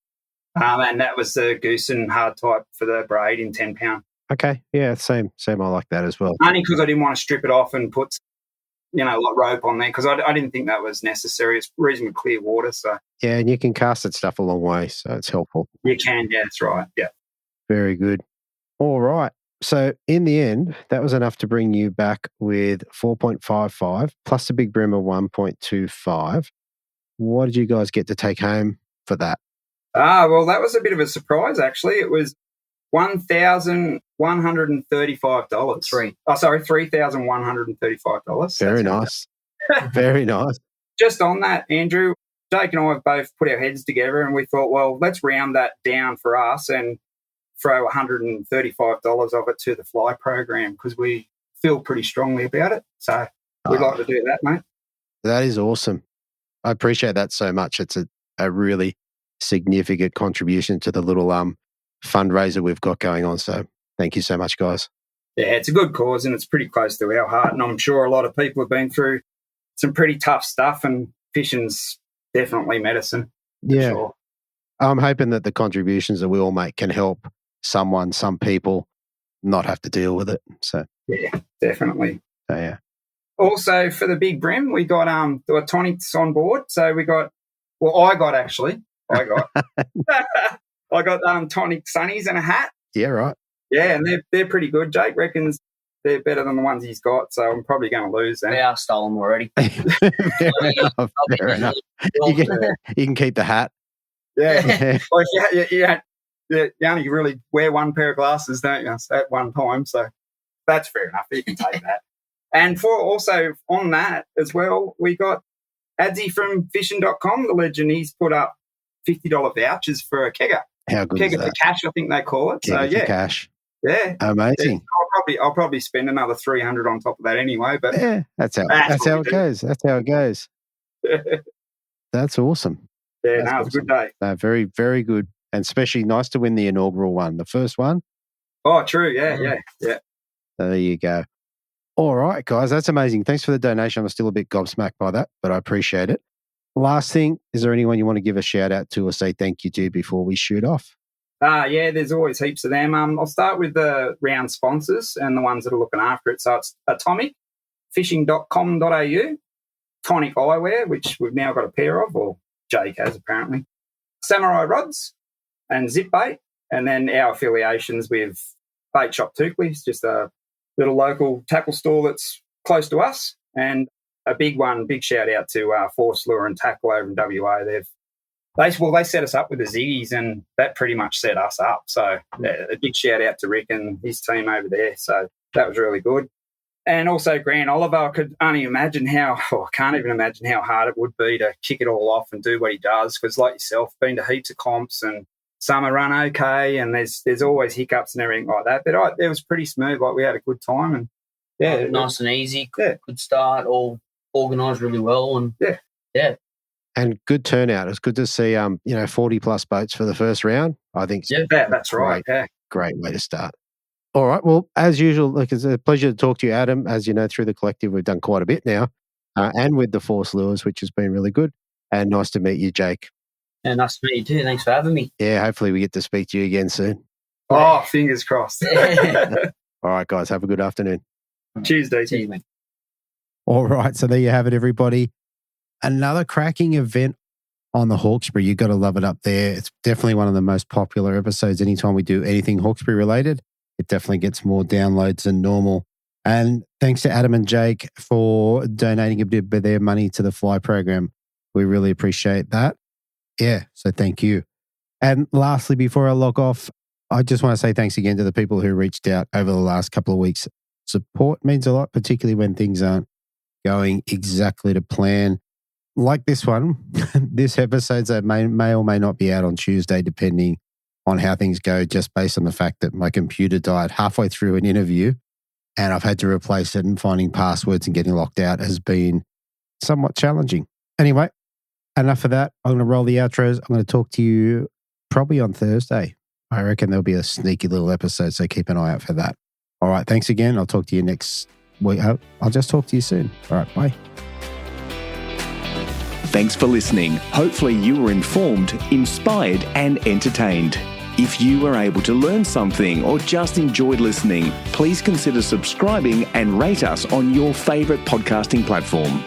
And that was the goose and hard type for the braid in 10 pound. Okay, yeah, same. I like that as well. Only because I didn't want to strip it off and put, like rope on there, because I didn't think that was necessary. It's reasonably clear water, so. Yeah, and you can cast that stuff a long way, so it's helpful. You can, yeah, that's right, yeah. Very good. All right. So in the end, that was enough to bring you back with 4.55 plus the big brim of 1.25. What did you guys get to take home for that? Well, that was a bit of a surprise, actually. It was $1,135. $3,135. Very nice. Very nice. Just on that, Andrew, Jake and I have both put our heads together and we thought, well, let's round that down for us and throw $135 of it to the fly program because we feel pretty strongly about it. So we'd like to do that, mate. That is awesome. I appreciate that so much. It's a really significant contribution to the little fundraiser we've got going on. So thank you so much, guys. Yeah, it's a good cause and it's pretty close to our heart. And I'm sure a lot of people have been through some pretty tough stuff and fishing's definitely medicine. Yeah. Sure. I'm hoping that the contributions that we all make can help some people not have to deal with it. So yeah, definitely. So, yeah. Also for the big brim, we got there were tonics on board. So I got I got tonic sunnies and a hat. Yeah, right. Yeah, and they're pretty good. Jake reckons they're better than the ones he's got, so I'm probably going to lose them. They are stolen already. Fair enough. You can keep the hat. Yeah. Well, you only really wear one pair of glasses, don't you, at one time? So that's fair enough. You can take that. And for also on that as well, we got Adzi from fishing.com, the legend. He's put up $50 vouchers for a kegger. How good kegger is that? for cash, I think they call it. Kegger for cash. Yeah. Amazing. I'll probably spend another $300 on top of that anyway. But yeah, that's how it goes. That's how it goes. That's awesome. Yeah, it was a good day. Very, very good. And especially nice to win the inaugural one, the first one. Oh, true. Yeah. So there you go. All right, guys, that's amazing. Thanks for the donation. I'm still a bit gobsmacked by that, but I appreciate it. Last thing, is there anyone you want to give a shout out to or say thank you to before we shoot off? Yeah, there's always heaps of them. I'll start with the round sponsors and the ones that are looking after it. So it's Atomic, fishing.com.au, Tonic Eyewear, which we've now got a pair of, or Jake has apparently, Samurai Rods and Zip Bait, and then our affiliations with Bait Shop Tukley's, just a little local tackle store that's close to us, and a big shout out to Force Lure and Tackle over in WA. They set us up with the Ziggies, and that pretty much set us up. So a big shout out to Rick and his team over there. So that was really good. And also Grant Oliver, I can't even imagine how hard it would be to kick it all off and do what he does. Because like yourself, been to heaps of comps and some are run okay, and there's always hiccups and everything like that. But it was pretty smooth. Like we had a good time, and nice and easy. Good start. All organised really well, and yeah. And good turnout. It's good to see 40 plus boats for the first round. I think that's right. Yeah. Great way to start. All right. Well, as usual, it's a pleasure to talk to you, Adam. As you know, through the collective, we've done quite a bit now, and with the Force Lures, which has been really good. And nice to meet you, Jake. Yeah, nice to meet you too. Thanks for having me. Yeah, hopefully we get to speak to you again soon. Oh, fingers crossed. All right, guys. Have a good afternoon. Cheers, DT. See you, mate. All right. So there you have it, everybody. Another cracking event on the Hawkesbury. You've got to love it up there. It's definitely one of the most popular episodes. Anytime we do anything Hawkesbury related, it definitely gets more downloads than normal. And thanks to Adam and Jake for donating a bit of their money to the Fly program. We really appreciate that. Yeah, so thank you. And lastly, before I log off, I just want to say thanks again to the people who reached out over the last couple of weeks support means a lot, particularly when things aren't going exactly to plan. Like this one, this episode may or may not be out on Tuesday, depending on how things go, just based on the fact that my computer died halfway through an interview and I've had to replace it, and finding passwords and getting locked out has been somewhat challenging. Anyway, enough of that. I'm going to roll the outros. I'm going to talk to you probably on Thursday. I reckon there'll be a sneaky little episode, so keep an eye out for that. All right, thanks again. I'll talk to you next week. I'll just talk to you soon. All right, bye. Thanks for listening. Hopefully you were informed, inspired and entertained. If you were able to learn something or just enjoyed listening, please consider subscribing and rate us on your favourite podcasting platform.